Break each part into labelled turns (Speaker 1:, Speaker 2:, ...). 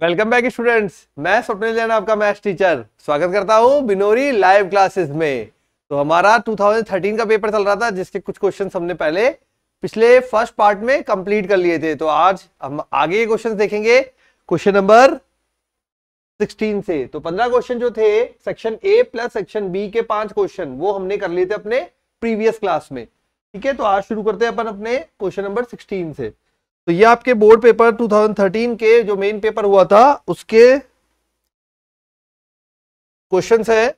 Speaker 1: Welcome back students. मैं स्वप्निल जैन आपका maths teacher स्वागत करता हूं बिनोरी लाइव क्लासेस में। तो हमारा 2013 का पेपर चल रहा था जिसके कुछ क्वेश्चंस हमने पहले पिछले फर्स्ट पार्ट में कंप्लीट कर लिए थे। तो आज हम आगे के क्वेश्चंस देखेंगे क्वेश्चन नंबर 16 से। तो 15 क्वेश्चन जो थे section A plus section B के 5 क्वेश्चन वो हमने कर लिए थे अपने प्रीवियस क्लास में। ठीक है, तो आज शुरू करते हैं अपन अपने क्वेश्चन नंबर 16 से। तो ये आपके बोर्ड पेपर 2013 के जो मेन पेपर हुआ था उसके क्वेश्चंस है।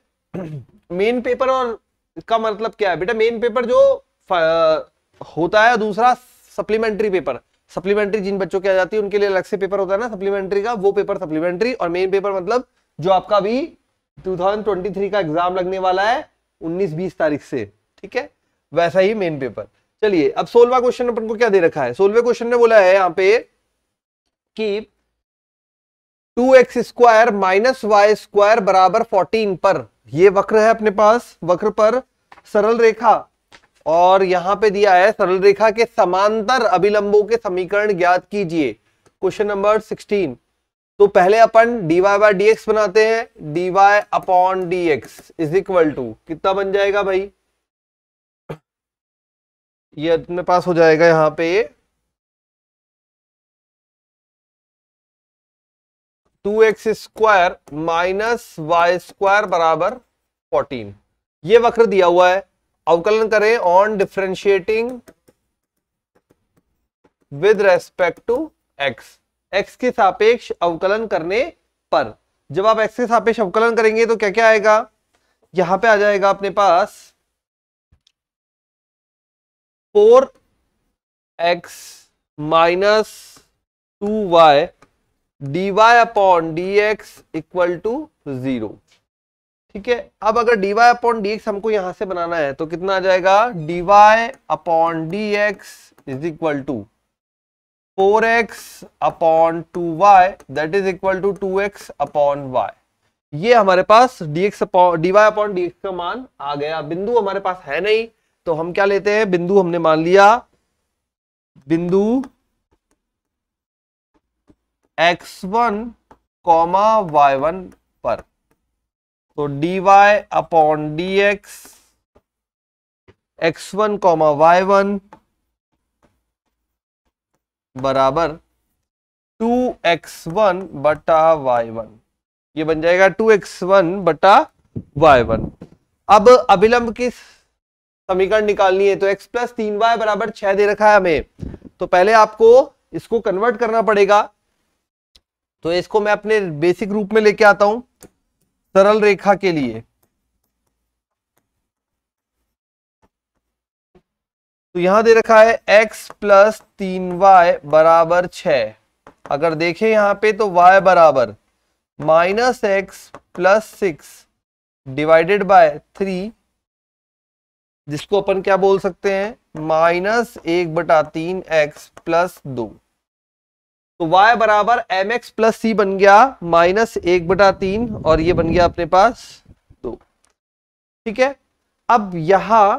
Speaker 1: मेन पेपर और इसका मतलब क्या है बेटा? मेन पेपर जो होता है, दूसरा सप्लीमेंट्री पेपर। सप्लीमेंट्री जिन बच्चों की आ जाती है उनके लिए अलग से पेपर होता है ना सप्लीमेंट्री का, वो पेपर सप्लीमेंट्री। और मेन पेपर मतलब जो आपका भी 2023 का एग्जाम लगने वाला है 19-20 तारीख से। ठीक है, वैसा ही मेन पेपर। चलिए अब 16वां क्वेश्चन अपन को क्या दे रखा है। 16वें क्वेश्चन ने बोला है यहाँ पे कि 2x² माइनस वाई स्क्वायर बराबर 14 पर ये वक्र है अपने पास। वक्र पर सरल रेखा और यहां पे दिया है सरल रेखा के समांतर अभिलंबों के समीकरण ज्ञात कीजिए। Question number 16। तो पहले अपन dy/dx बनाते हैं। dy/dx इज इक्वल टू कितना बन जाएगा भाई? ये अपने पास हो जाएगा यहां पे 2x² माइनस वाई स्क्वायर बराबर 14। ये वक्र दिया हुआ है। अवकलन करें on differentiating with respect to x। x के सापेक्ष अवकलन करने पर जब आप x के सापेक्ष अवकलन करेंगे तो क्या क्या आएगा? यहां पे आ जाएगा अपने पास 4x minus 2y dy/dx equal to 0। ठीक है, अब अगर dy/dx हमको यहां से बनाना है तो कितना आ जाएगा? dy/dx is equal to 4x/2y that is equal to 2x/y। ये हमारे पास dy/dx का मान आ गया। बिंदु हमारे पास है नहीं तो हम क्या लेते हैं? बिंदु हमने मान लिया बिंदु x1, y1 पर। तो dy/dx x1, y1 बराबर 2x1 बटा y1। ये बन जाएगा 2x1 बटा y1। अब अभिलंब की समीकरण निकालनी है तो x प्लस 3y बराबर 6 दे रखा है हमें। तो पहले आपको इसको कन्वर्ट करना पड़ेगा। तो इसको मैं अपने बेसिक रूप में लेके आता हूं सरल रेखा के लिए। तो यहां दे रखा है x प्लस 3y बराबर 6। अगर देखें यहां पे तो y बराबर minus x plus 6 divided by 3, जिसको अपन क्या बोल सकते हैं? -1/3x plus 2। तो y बराबर mx प्लस c बन गया -1/3 और ये बन गया अपने पास 2। ठीक है, अब यहां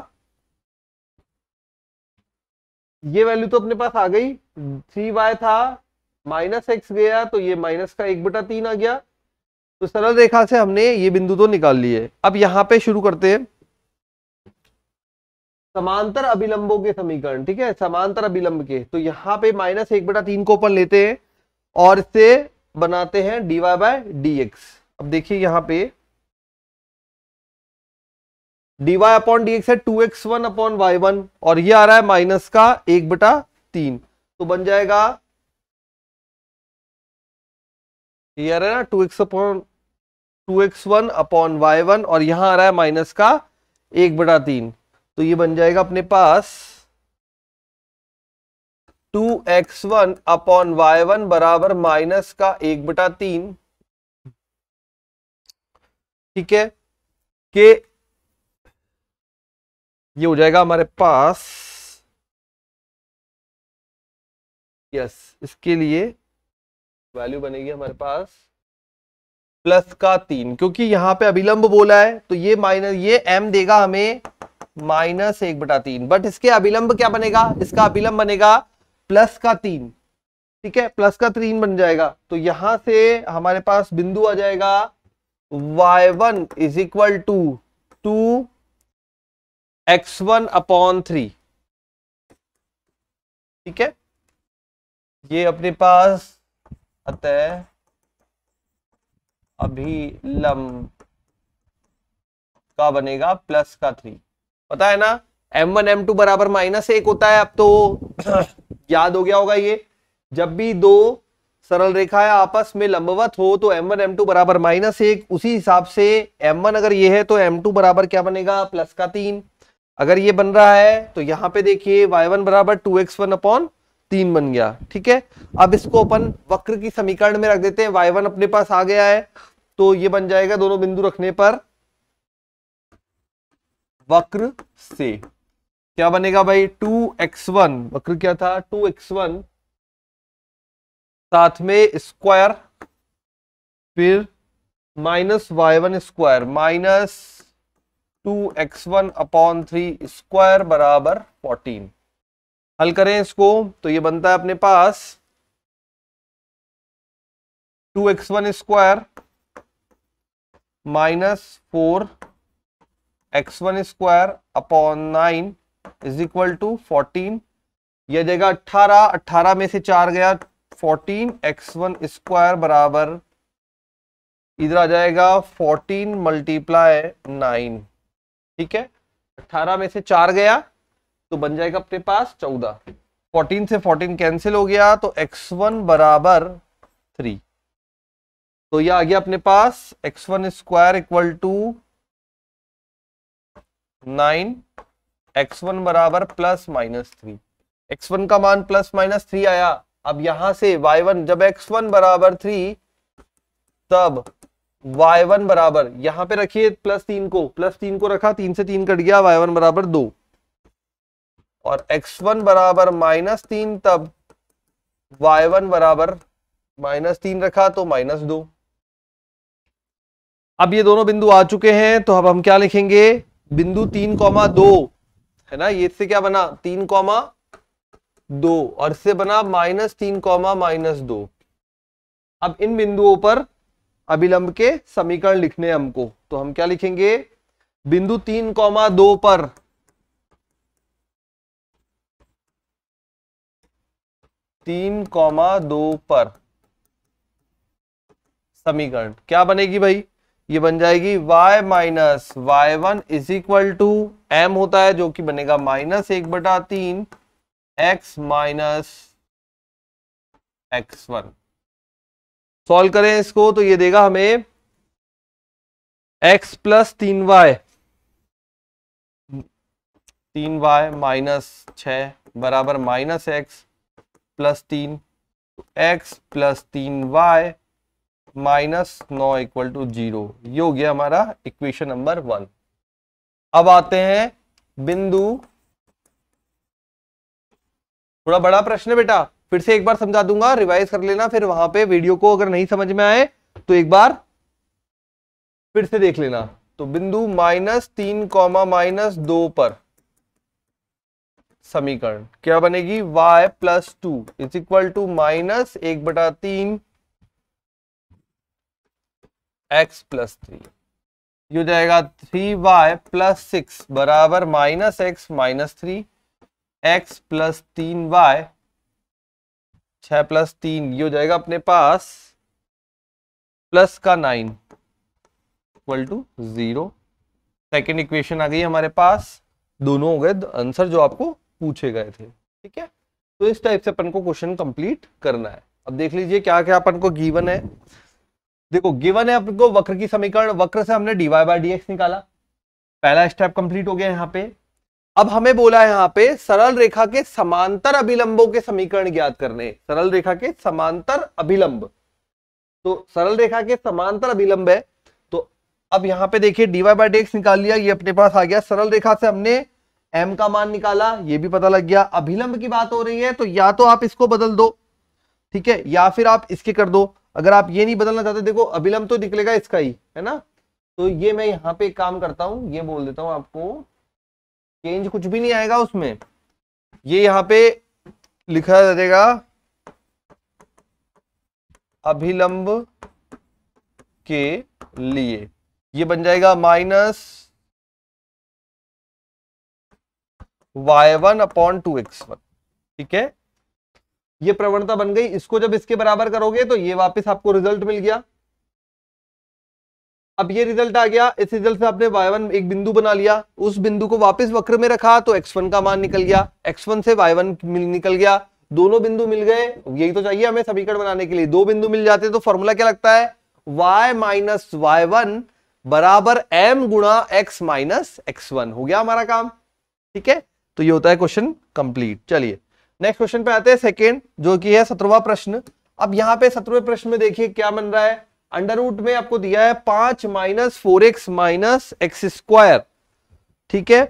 Speaker 1: ये वैल्यू तो अपने पास आ गई। 3y था -x गया तो ये माइनस का 1/3 आ गया। तो सरल रेखा से हमने ये बिंदु तो निकाल लिए। अब यहां पे शुरू करते हैं समांतर अभिलंबों के समीकरण। ठीक है, समांतर अभिलंब के। तो यहां पे -1/3 को अपन लेते हैं और इससे बनाते हैं dy/dx। अब देखिए यहां पे dy/dx है 2x1/y1 और ये आ रहा है माइनस का 1/3। तो बन जाएगा ये आ रहा है ना 2x1/y1 और यहां आ रहा है माइनस का 1/3। तो ये बन जाएगा अपने पास 2x1/y1 बराबर माइनस का 1/3। ठीक है, कि ये हो जाएगा हमारे पास यस, इसके लिए वैल्यू बनेगी हमारे पास प्लस का 3, क्योंकि यहां पे अभिलंब बोला है तो ये माइनस ये m देगा हमें -1/3। बट इसके अभिलंब क्या बनेगा? इसका अभिलंब बनेगा प्लस का 3। ठीक है, प्लस का 3 बन जाएगा। तो यहां से हमारे पास बिंदु आ जाएगा y1 is equal to 2x1/3। ठीक है, ये अपने पास अतः अभिलंब का बनेगा प्लस का 3। पता है ना, m1 m2 बराबर -1 होता है। अब तो याद हो गया होगा, ये जब भी दो सरल रेखाएं आपस में लंबवत हो तो m1 m2 बराबर -1। उसी हिसाब से m1 अगर ये है तो m2 बराबर क्या बनेगा, प्लस का 3। अगर ये बन रहा है तो यहां पे देखिए y1 बराबर 2x1/3 बन गया। ठीक है, अब इसको अपन वक्र की समीकरण में रख देते हैं। y1 अपने पास आ गया है, तो ये बन जाएगा दोनों बिंदु रखने पर वक्र से क्या बनेगा भाई, 2x1, वक्र क्या था 2x1 साथ में स्क्वायर, फिर -y1 स्क्वायर -2x1/3 स्क्वायर बराबर 14। हल करें इसको तो ये बनता है अपने पास 2x1 square -4x1 square upon 9 is equal to 14। यह देगा 18, 18 में से 4 गया 14x1 स्क्वायर बराबर इधर आ जाएगा 14 मल्टीप्लाई 9। ठीक है, 18 में से 4 गया तो बन जाएगा अपने पास 14। 14 से 14 कैंसिल हो गया तो x1 बराबर 3। तो यह आ गया अपने पास x1 square equal to 9, x1 बराबर +-3। x1 का मान +-3 आया। अब यहां से y1, जब x1 बराबर 3 तब y1 बराबर, यहां पे रखिए +3 को, +3 को रखा, 3 से 3 कट गया, y1 बराबर 2। और x1 बराबर -3 तब y1 बराबर -3 रखा तो -2। अब ये दोनों बिंदु आ चुके हैं, तो अब हम क्या लिखेंगे, बिंदु 3,2 है ना, ये इससे क्या बना 3,2 और इससे बना -3,-2। अब इन बिंदुओं पर अभिलंब के समीकरण लिखने हैं हमको, तो हम क्या लिखेंगे, बिंदु 3,2 पर समीकरण क्या बनेगी भाई, ये बन जाएगी y minus y1 is equal to m होता है जो कि बनेगा -1/3 x माइनस x1। सॉल्व करें इसको तो ये देगा हमें x प्लस 3y, 3y -6 बराबर -x plus 3, x plus 3y -9 equal to 0। ये हो गया हमारा इक्वेशन नंबर 1। अब आते हैं बिंदु, थोड़ा बड़ा प्रश्न है बेटा, फिर से एक बार समझा दूंगा, रिवाइज कर लेना, फिर वहां पे वीडियो को अगर नहीं समझ में आए तो एक बार फिर से देख लेना। तो बिंदु -3, -2 पर समीकरण क्या बनेगी, y plus 2 is equal to -1/3 x plus 3। ये हो जाएगा 3y प्लस 6 बराबर -x minus 3, x plus 3y 6 plus 3, ये हो जाएगा अपने पास प्लस का 9 इक्वल टू 0। सेकेंड इक्वेशन आ गई हमारे पास, दोनों हो गए आंसर जो आपको पूछे गए थे। ठीक है, तो इस टाइप से अपन को क्वेश्चन कंप्लीट करना है। अब देख लीजिए क्या क्या अपन को गिवन है। देखो गिवन है अपन को वक्र की समीकरण, वक्र से हमने dy/dx निकाला, पहला स्टेप कंप्लीट हो गया यहाँ पे। अब हमें बोला है यहाँ पे सरल रेखा के समांतर अभिलंबों के समीकरण ज्ञात करने, सरल रेखा के समांतर अभिलंब। तो सरल रेखा के समांतर अभिलंब है, तो अब यहाँ पे देखिए dy/dx निकाल लिया, ये अपने पास आ गया। सरल रेखा से हमने m का मान निकाला, ये भी पता लग गया। अभिलंब की बात हो रही है तो या तो आप इसको बदल दो, ठीक है, या फिर आप इसके कर दो। अगर आप ये नहीं बदलना चाहते, देखो अभिलंब तो निकलेगा इसका ही, है ना, तो ये मैं यहाँ पे एक काम करता हूं, ये बोल देता हूं आपको, चेंज कुछ भी नहीं आएगा उसमें। ये यहाँ पे लिखा रहेगा अभिलंब के लिए, ये बन जाएगा माइनस y1/2x1। ठीक है, ये प्रवणता बन गई। इसको जब इसके बराबर करोगे तो ये वापस आपको रिजल्ट मिल गया। अब ये रिजल्ट आ गया, इस रिजल्ट से आपने y1 एक बिंदु बना लिया, उस बिंदु को वापस वक्र में रखा तो x1 का मान निकल गया, x1 से y1 निकल गया, दोनों बिंदु मिल गए। यही तो चाहिए हमें समीकरण बनाने के लिए, दो बिंदु मिल जाते तो फॉर्मूला क्या लगता है, y माइनस y1 बराबर m गुणा x माइनस x1। हो गया हमारा काम। ठीक है, तो ये होता है क्वेश्चन कंप्लीट। चलिए नेक्स्ट क्वेश्चन पे आते हैं, सेकेंड, जो कि है 17वां प्रश्न। अब यहाँ पे 17वें प्रश्न में देखिए क्या बन रहा है, अंडर रूट में आपको दिया है 5 minus 4x minus x square. ठीक है,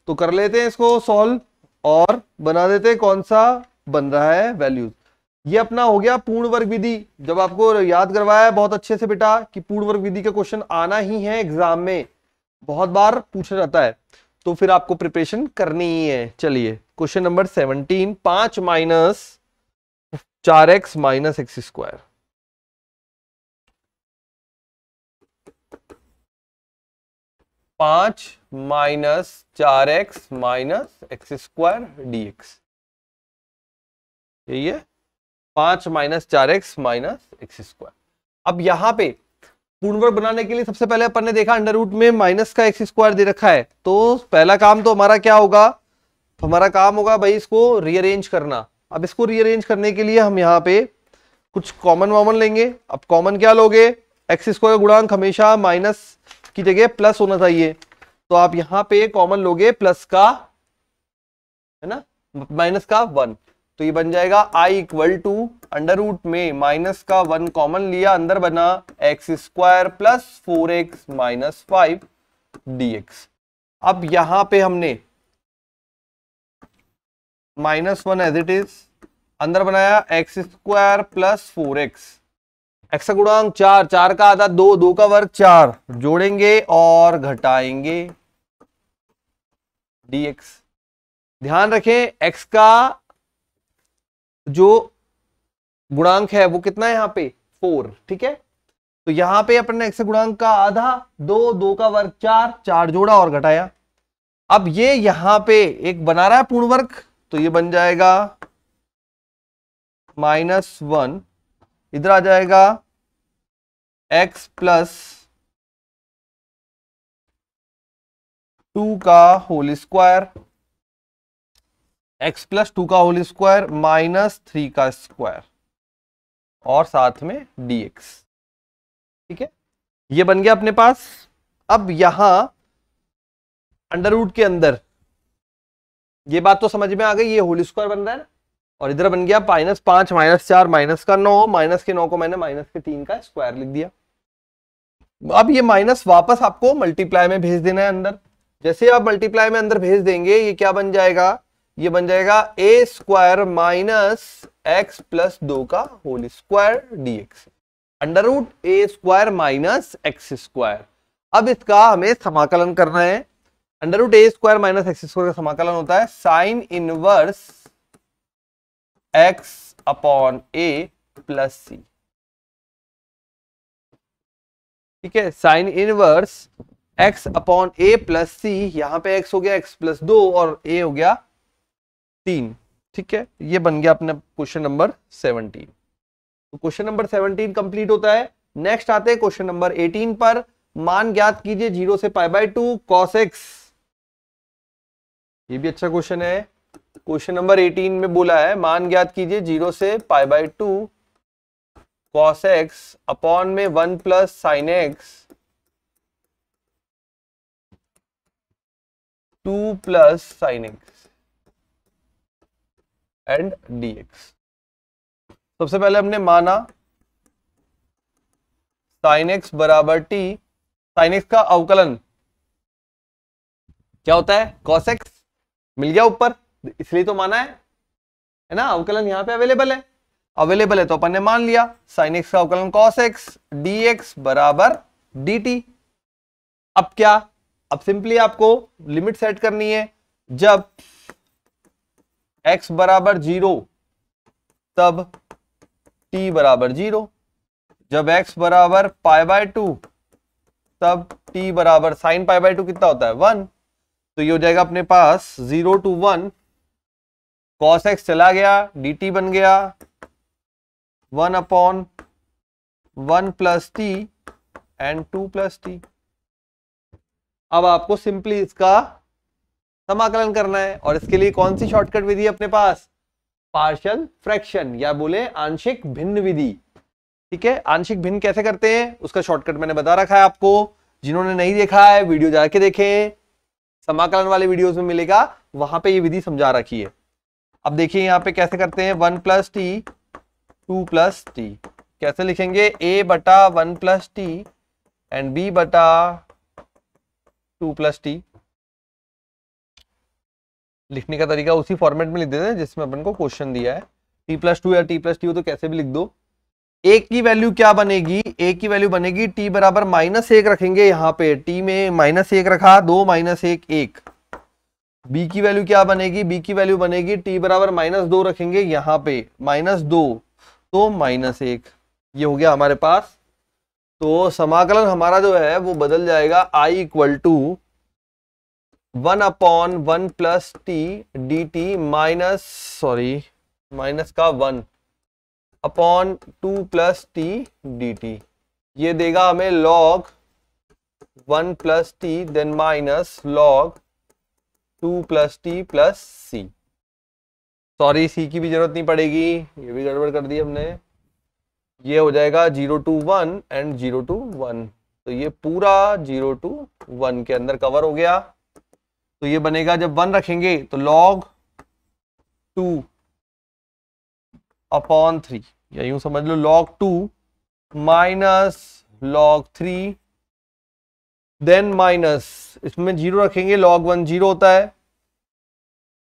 Speaker 1: तो कर लेते हैं इसको सॉल्व और बना देते हैं कौन सा बन रहा है वैल्यूज। ये अपना हो गया पूर्ण वर्ग विधि। जब आपको याद करवाया है बहुत अच्छे से बेटा कि पूर्ण वर्ग विधि का क्वेश्चन आना ही है एग्जाम में, बहुत बार पूछा जाता है, तो फिर आपको प्रिपरेशन करनी ही है। चलिए question number 17, 5 minus 4x minus x square. पांच minus 4x minus x square dx, यही है 5 minus 4x minus x square. अब यहां पे पूर्ण वर्ग बनाने के लिए सबसे पहले अपन ने देखा अंडर रूट में माइनस का एक्स स्क्वायर दे रखा है, तो पहला काम तो हमारा क्या होगा, हमारा काम होगा भाई इसको रीअरेंज करना। अब इसको रीअरेंज करने के लिए हम यहाँ पे कुछ कॉमन वॉमन लेंगे। अब कॉमन क्या लोगे, एक्स स्क्वायर का गुणांक हमेशा माइनस की जगह प्लस होना चाहिए, तो आप यहाँ पे कॉमन लोगे प्लस का, है ना, माइनस का 1, तो ये बन जाएगा i equal to under root में माइनस का 1 कॉमन लिया, अंदर बना x square plus 4x minus 5 dx। अब यहां पे हमने -1 एज इट इज, अंदर बनाया x square plus 4x, x का गुणांक 4, 4 का आधा 2, 2 का वर्ग 4, जोड़ेंगे और घटाएंगे dx। ध्यान रखें एक्स का जो गुणांक है वो कितना है यहाँ पे 4। ठीक है, तो यहां पे अपन ने एक्स गुणांक का आधा 2, 2 का वर्ग 4, 4 जोड़ा और घटाया। अब ये यहां पे एक बना रहा है पूर्ण वर्ग, तो ये बन जाएगा -1, इधर आ जाएगा x प्लस 2 का होल स्क्वायर, x प्लस 2 का होल स्क्वायर माइनस 3 का स्क्वायर और साथ में dx। ठीक है, ये बन गया अपने पास। अब यहां अंडर रूट के अंदर ये बात तो समझ में आ गई, ये होल स्क्वायर बन रहा है ना, और इधर बन गया -5 माइनस 4 माइनस का 9, माइनस के 9 को मैंने माइनस के 3 का स्क्वायर लिख दिया। अब ये माइनस वापस आपको मल्टीप्लाई में भेज देना है अंदर। जैसे आप मल्टीप्लाई में अंदर भेज देंगे ये क्या बन जाएगा, ये बन जाएगा a square minus x plus 2 का whole square dx, under root a square minus x square. अब इसका हमें समाकलन करना है। Under root a square minus x square का समाकलन होता है sine inverse x upon a plus c. ठीक है, sine inverse x upon a plus c, यहां पे x हो गया x प्लस 2 और a हो गया 3। ठीक है, ये बन गया अपना क्वेश्चन नंबर 17। तो क्वेश्चन नंबर 17 कंप्लीट होता है। नेक्स्ट आते हैं क्वेश्चन नंबर 18 पर। मान ज्ञात कीजिए 0 से π/2 cos x। ये भी अच्छा क्वेश्चन है। क्वेश्चन नंबर 18 में बोला है मान ज्ञात कीजिए 0 से π/2 cos x अपॉन में 1 plus sign x 2 plus sign x and dx। सबसे पहले हमने माना साइन x बराबर t, साइन x का अवकलन क्या होता है cos x, मिल गया ऊपर इसलिए तो माना है ना, अवकलन यहां पे अवेलेबल है तो अपन ने मान लिया साइन x का अवकलन cos x dx बराबर dt। अब क्या, अब सिंपली आपको लिमिट सेट करनी है। जब x बराबर 0 तब t बराबर 0, जब x बराबर π/2 तब t बराबर sin π/2 कितना होता है 1। तो ये हो जाएगा अपने पास 0 to 1 cos x चला गया dt बन गया 1/1 plus t and 2 plus t। अब आपको सिंपली इसका समाकलन करना है और इसके लिए कौन सी शॉर्टकट विधि है अपने पास, पार्शियल फ्रैक्शन या बोले आंशिक भिन्न विधि। ठीक है, आंशिक भिन्न कैसे करते हैं उसका शॉर्टकट मैंने बता रखा है आपको, जिन्होंने नहीं देखा है वीडियो जाके देखें, समाकलन वाले वीडियोस में मिलेगा, वहां पे ये विधि समझा रखी है। अब देखिए यहाँ पे कैसे करते हैं 1 प्लस टी 2 प्लस टी, कैसे लिखेंगे a बटा 1 प्लस टी एंड b बटा 2 प्लस टी। लिखने का तरीका उसी फॉर्मेट में लिख देते हैं जिसमें अपन को क्वेश्चन दिया है, t+2 या t+t हो तो कैसे भी लिख दो। a की वैल्यू क्या बनेगी, a की वैल्यू बनेगी t बराबर -1 रखेंगे, यहाँ पे t में -1 रखा 2 -1 1। b की वैल्यू क्या बनेगी, b की वैल्यू बनेगी t बराबर -2 रखेंगे, यहाँ पे -2 तो -1। ये हो गया हमारे पास। तो समाकलन हमारा जो है वो बदल जाएगा i = 1/1 plus t D t minus का 1 upon 2 plus t D t. ये देगा हमें log 1 plus t then minus log 2 plus t plus c. Sorry c की भी जरूरत नहीं पड़ेगी, ये भी गड़बड़ कर दी हमने। ये हो जाएगा 0 to 1 एंड 0 to 1, तो ये पूरा 0 to 1 के अंदर कवर हो गया। तो ये बनेगा जब 1 रखेंगे तो log 2 अपॉन 3, या यूं समझ लो log 2 minus log 3 then minus, इसमें 0 रखेंगे log 1 0 होता है,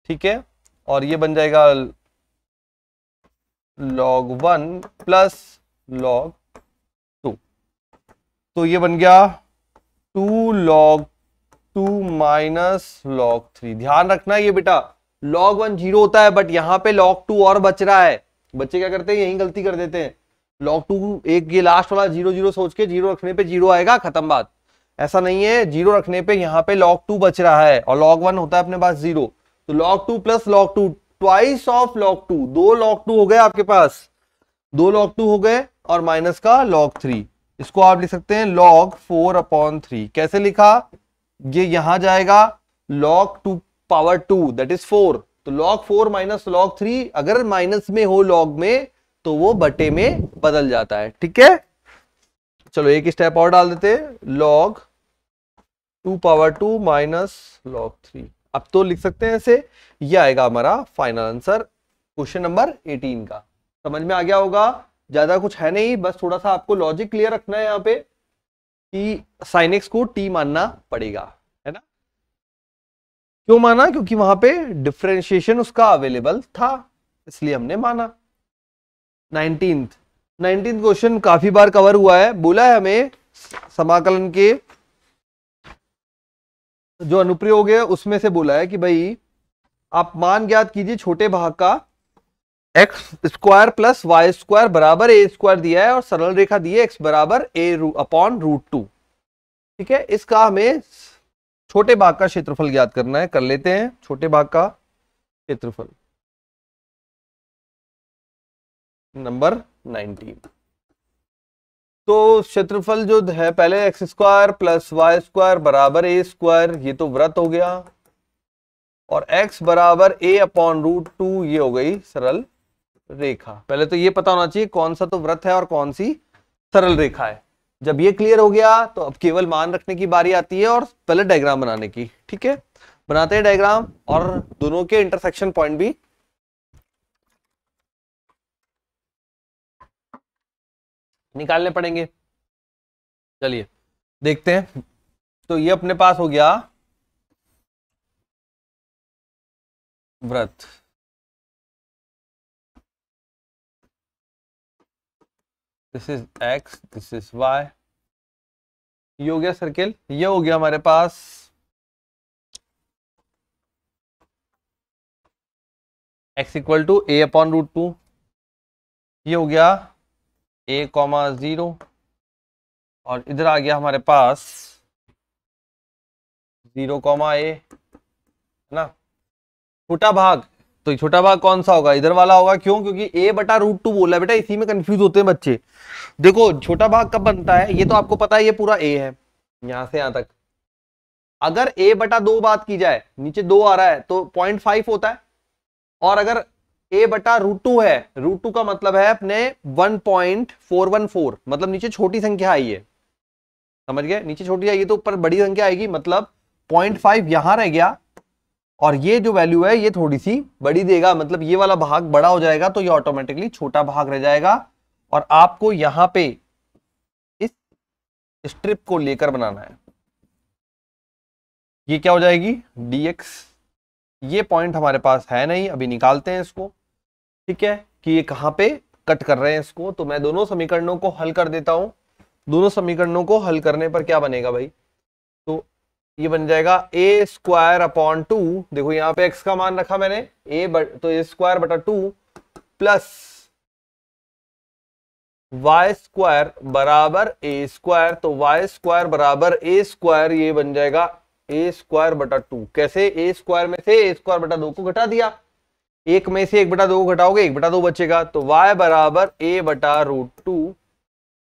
Speaker 1: ठीक है, और ये बन जाएगा log 1 प्लस log 2। तो ये बन गया 2 log 2 माइनस log 3। ध्यान रखना ये बेटा log 1 0 होता है बट यहाँ पे log 2 और बच रहा है। बच्चे क्या करते हैं, यही गलती कर देते हैं, log 2 एक ये लास्ट वाला 0 0 सोच के 0 रखने पे 0 आएगा, खत्म बात। ऐसा नहीं है, 0 रखने पे यहाँ पे log 2 बच रहा है और log 1 होता है अपने पास 0। तो log 2 plus log 2 twice of log 2, 2 log 2 हो गए आपके पास, 2 log 2 हो गए और माइनस का log 3। इसको आप लिख सकते हैं log 4/3। कैसे लिखा, ये यहां जाएगा log 2 पावर 2 दैट इज 4, तो log 4 माइनस log 3 अगर माइनस में हो log में तो वो बटे में बदल जाता है। ठीक है, चलो एक स्टेप और डाल देते हैं, log 2 पावर 2 माइनस log 3। अब तो लिख सकते हैं ऐसे, ये आएगा हमारा फाइनल आंसर क्वेश्चन नंबर 18 का। समझ में आ गया होगा, ज्यादा कुछ है नहीं, बस थोड़ा सा आपको लॉजिक क्लियर रखना है यहाँ पे कि sin x को t मानना पड़ेगा, है ना। क्यों माना, क्योंकि वहां पे डिफरेंशिएशन उसका अवेलेबल था इसलिए हमने माना। 19th क्वेश्चन काफी बार कवर हुआ है, बोला है हमें समाकलन के जो अनुप्रयोग है उसमें से बोला है कि भाई आप मान ज्ञात कीजिए छोटे भाग का x² प्लस y² बराबर a² दिया है और सरल रेखा दी है x बराबर a/√2। ठीक है, इसका हमें छोटे भाग का क्षेत्रफल ज्ञात करना है। कर लेते हैं छोटे भाग का क्षेत्रफल, नंबर 19। तो क्षेत्रफल जो है पहले x² प्लस y² बराबर a², ये तो वृत्त हो गया, और x बराबर a/√2 ये हो गई सरल रेखा। पहले तो ये पता होना चाहिए कौन सा तो वृत्त है और कौन सी सरल रेखा है। जब ये क्लियर हो गया तो अब केवल मान रखने की बारी आती है और पहले डायग्राम बनाने की। ठीक है, बनाते हैं डायग्राम और दोनों के इंटरसेक्शन पॉइंट भी निकालने पड़ेंगे। चलिए देखते हैं। तो ये अपने पास हो गया वृत्त, this is x, this is y, ये हो गया सर्किल, ये हो गया हमारे पास x = a/√2, ये हो गया a कॉमा 0 और इधर आ गया हमारे पास 0 कॉमा a, है ना। छोटा भाग, तो छोटा भाग कौन सा होगा, इधर वाला होगा। क्यों? क्योंकि a बटा √2 बोला है बेटा, इसी में कंफ्यूज होते हैं बच्चे। देखो छोटा भाग कब बनता है, ये तो आपको पता है, ये पूरा a है यहां से यहां तक। अगर a बटा 2 बात की जाए, नीचे 2 आ रहा है तो 0.5 होता है। और अगर a बटा √2 है, √2 का मतलब है अपने 1.414, मतलब नीचे छोटी संख्या आई है, समझ गए। नीचे छोटी आई है तो ऊपर बड़ी संख्या आएगी, मतलब 0.5 यहां रह गया और ये जो वैल्यू है ये थोड़ी सी बड़ी देगा, मतलब ये वाला भाग बड़ा हो जाएगा, तो ये ऑटोमेटिकली छोटा भाग रह जाएगा। और आपको यहां पे इस स्ट्रिप को लेकर बनाना है, ये क्या हो जाएगी dx। ये पॉइंट हमारे पास है नहीं, अभी निकालते हैं इसको, ठीक है, कि ये कहां पे कट कर रहे हैं इसको। तो मैं दोनों समीकरणों को हल कर देता हूं। दोनों समीकरणों को हल करने पर क्या बनेगा भाई, तो ये बन जाएगा a² / 2। देखो यहाँ पे x का मान रखा मैंने तो a² बटा 2 प्लस y² बराबर a², तो y² बराबर a², ये बन जाएगा a² बटा 2। कैसे? a² में से a² बटा 2 को घटा दिया, एक में से 1 बटा 2 को घटाओगे 1 बटा 2 बचेगा, तो y बराबर a बटा √2।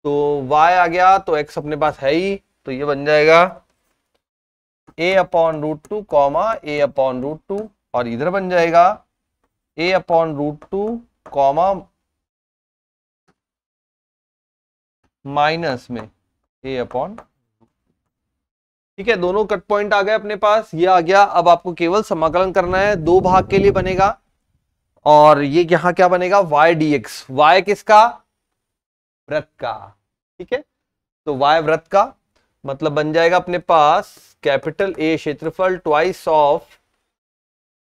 Speaker 1: तो y आ गया, तो x अपने पास है ही, तो ये बन जाएगा a/√2 कॉमा a/√2, और इधर बन जाएगा a/√2 कॉमा माइनस में a/, ठीक है। दोनों कट पॉइंट आ गए अपने पास, ये आ गया। अब आपको केवल समाकलन करना है, दो भाग के लिए बनेगा, और ये यहां क्या बनेगा y dx। y किसका? वृत्त का, ठीक है। तो y वृत्त का मतलब बन जाएगा अपने पास कैपिटल A क्षेत्रफल ट्वाइस ऑफ,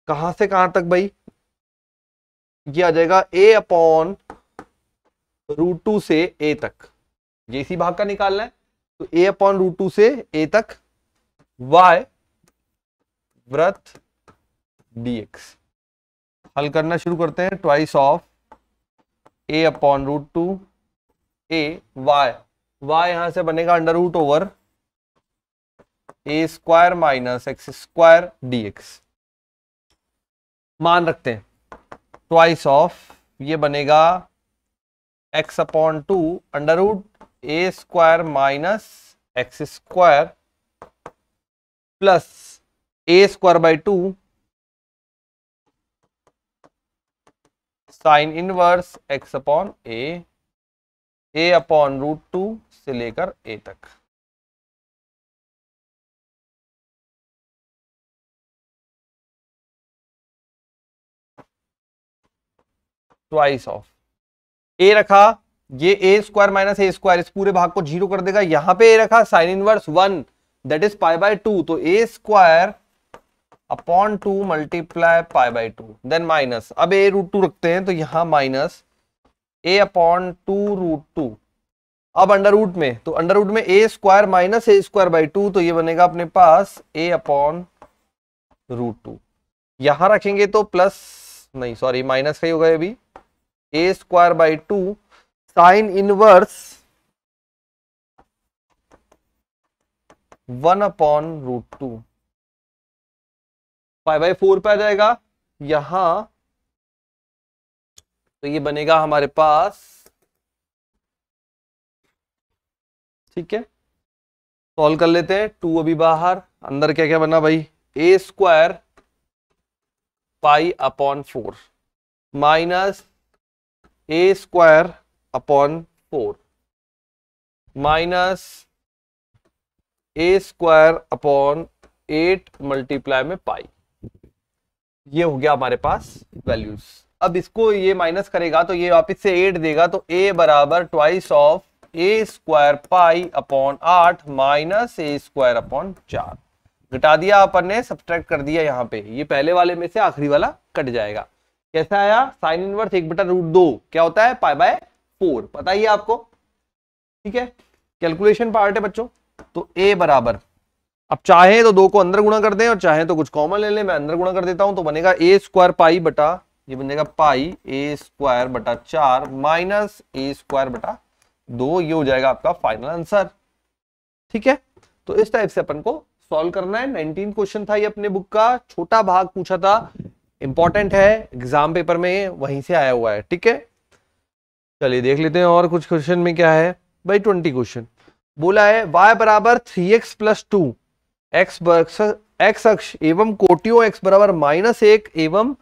Speaker 1: कहां से कहां तक भाई, ये आ जाएगा a/√2 से a तक, ये इसी भाग का निकालना है। तो a/√2 से a तक y वृत्त dx। हल करना शुरू करते हैं। Twice of a/√2 a y यहां से बनेगा √/a² माइनस x² dx। मान रखते हैं ट्वाइस ऑफ, ये बनेगा x/2 √a² minus x² plus a²/2 sine inverse x/a, a/√2 से लेकर a तक। ट्वाइस ऑफ a रखा, ये a² माइनस a², इस पूरे भाग को 0 कर देगा। यहां पे a रखा साइन इनवर्स 1 दैट इज π/2, तो a²/2 मल्टीप्लाई π/2 देन माइनस, अब a√2 रखते हैं तो यहां माइनस a/2√2। अब अंडर रूट में, तो अंडर रूट में a² माइनस a²/2, तो ये बनेगा अपने पास a/√2। यहां रखेंगे तो प्लस, नहीं सॉरी माइनस का ही होगा, ये भी a²/2 साइन इनवर्स 1/√2 π/4 पे आ जाएगा यहां, तो ये बनेगा हमारे पास, ठीक है। सॉल्व कर लेते हैं। 2 अभी बाहर, अंदर क्या क्या बना भाई, a² π/4 minus a²/4 minus a²/8 multiply में पाई। ये हो गया हमारे पास वैल्यूज। अब इसको ये माइनस करेगा तो ये वापस से 8 देगा, तो a बराबर twice of a² π/8 minus a²/4 घटा दिया अपन ने, सब्ट्रैक्ट कर दिया यहाँ पे। ये पहले वाले में से आखिरी वाला कट जाएगा। कैसा आया? साइन इनवर्स 1/√2 क्या होता है? π/4, पता ही है आपको, ठीक है। कैलकुलेशन पार्ट है बच्चों। तो a बराबर, अब चाहे तो 2 को अंदर गुणा कर दें और चाहे तो कुछ कॉमन ले लें, मैं अंदर गुणा कर देता हूं, तो बनेगा a² पाई बटा, ये बनेगा पाई a² बटा 4 माइनस a² बटा 2, ये हो जाएगा आपका फाइनल आंसर। ठीक है, तो इस टाइप से अपन को सॉल्व करना है। 19 क्वेश्चन था ये अपने बुक का, छोटा भाग पूछा था, इंपॉर्टेंट है, एग्जाम पेपर में वहीं से आया हुआ है। ठीक है, चलिए देख लेते हैं और कुछ क्वेश्चन में क्या है भाई। 20 क्वेश्चन बोला है y बराबर 3x प्लस 2 एक्स अक्ष एवं कोटियों x बराबर -1 एवं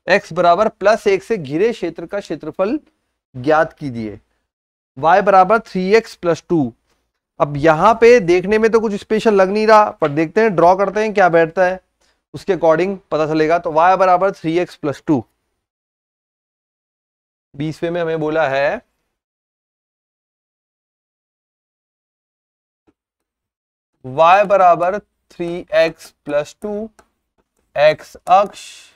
Speaker 1: x बराबर +1 से घिरे क्षेत्र का क्षेत्रफल ज्ञात कीजिए। y बराबर 3x प्लस 2। अब यहां पे देखने में तो कुछ स्पेशल लग नहीं रहा, पर देखते हैं, ड्रॉ करते हैं क्या बैठता है, उसके अकॉर्डिंग पता चलेगा। तो y बराबर 3x प्लस 2, 20वें में हमें बोला है y बराबर 3x प्लस 2 x अक्ष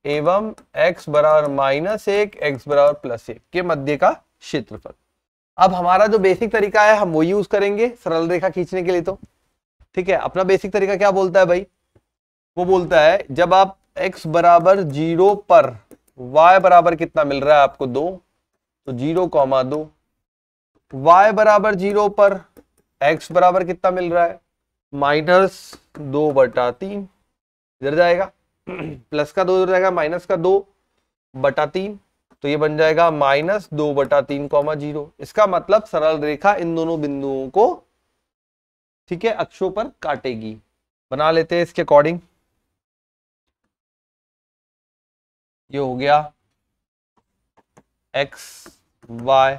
Speaker 1: एवं x बराबर -1 x बराबर +1 के मध्य का क्षेत्रफल। अब हमारा जो बेसिक तरीका है हम वो यूज करेंगे सरल रेखा खींचने के लिए। तो ठीक है, अपना बेसिक तरीका क्या बोलता है भाई, वो बोलता है जब आप x बराबर 0 पर y बराबर कितना मिल रहा है आपको 2, तो 0,2, y बराबर 0 पर x बराबर कितना मिल रहा है -2/3, इधर जाएगा प्लस का 2 इधर जाएगा माइनस का 2/3, तो ये बन जाएगा -2/3,0। इसका मतलब सरल रेखा इन दोनों बिंदुओं को, ठीक है, अक्षों पर काटेगी। बना लेते हैं इसके अकॉर्डिंग। ये हो गया x y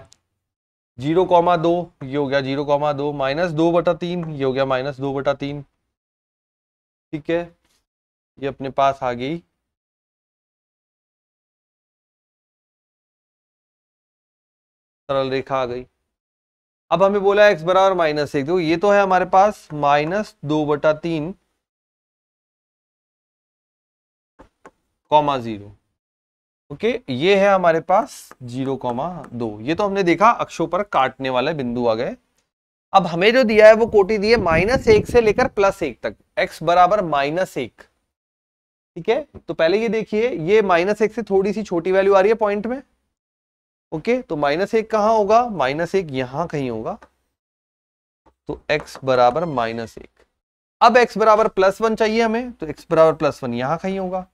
Speaker 1: 0,2, ये हो गया 0,2, -2/3, ये हो गया -2/3। ठीक है, ये अपने पास आ गई सरल रेखा आ गई। अब हमें बोला है x बराबर -1, तो ये तो है हमारे पास -2/3, 0। ओके, ये है हमारे पास 0,2। ये तो हमने देखा अक्षों पर काटने वाले बिंदु आ गए। अब हमें जो दिया है वो कोटि दी है -1 से लेकर +1 तक, x बराबर -1। ठीक है, तो पहले ये देखिए, ये -1 से थोड़ी सी छोटी वैल्यू आ रही है पॉइंट में। ओके, तो -1 कहां होगा, -1 यहां कहीं होगा, तो x बराबर -1। अब x बराबर +1 चाहिए हमें, तो x बराबर +1 यहां कहीं होगा।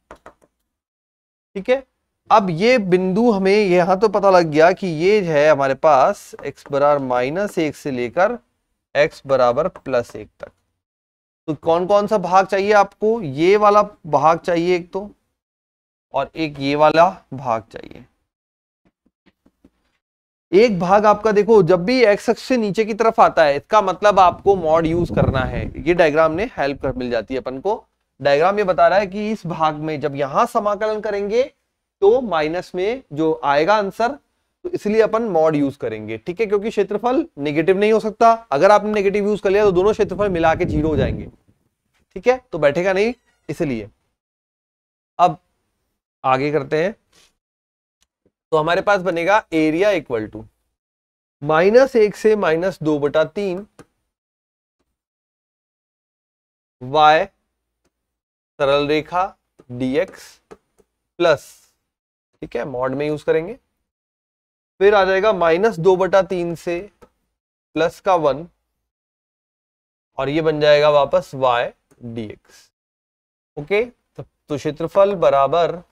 Speaker 1: ठीक है, अब ये बिंदु हमें यहां तो पता लग गया कि ये है हमारे पास x बराबर -1 से लेकर x बराबर +1 तक। तो कौन कौन सा भाग चाहिए आपको, ये वाला भाग चाहिए एक तो, और एक ये वाला भाग चाहिए। एक भाग आपका देखो, जब भी x अक्ष से नीचे की तरफ आता है इसका मतलब आपको मॉड यूज करना है। ये डायग्राम ने हेल्प कर मिल जाती है अपन को। डायग्राम ये बता रहा है कि इस भाग में जब यहां समाकलन करेंगे तो माइनस में जो आएगा आंसर, तो इसलिए अपन मॉड यूज करेंगे। ठीक है, क्योंकि क्षेत्रफल नेगेटिव नहीं हो सकता, अगर आपने नेगेटिव यूज कर लिया तो दोनों क्षेत्रफल मिला के 0 हो जाएंगे। ठीक है, तो बैठेगा नहीं, इसलिए। अब आगे करते हैं, तो हमारे पास बनेगा एरिया इक्वल टू -1 से -2/3 y सरल रेखा dx प्लस, ठीक है, मॉड में यूज करेंगे, फिर आ जाएगा -2/3 से प्लस का 1, और ये बन जाएगा वापस y dx। ओके, तो क्षेत्रफल बराबर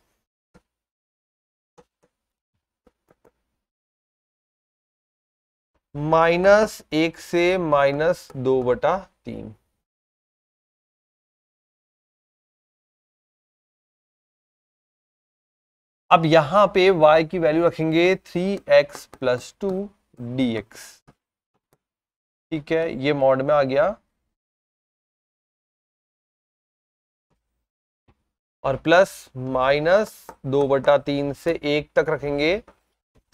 Speaker 1: -1 से -2/3। अब यहां पे y की वैल्यू रखेंगे 3x प्लस 2 dx। ठीक है, ये मॉड में आ गया, और प्लस -2/3 से 1 तक रखेंगे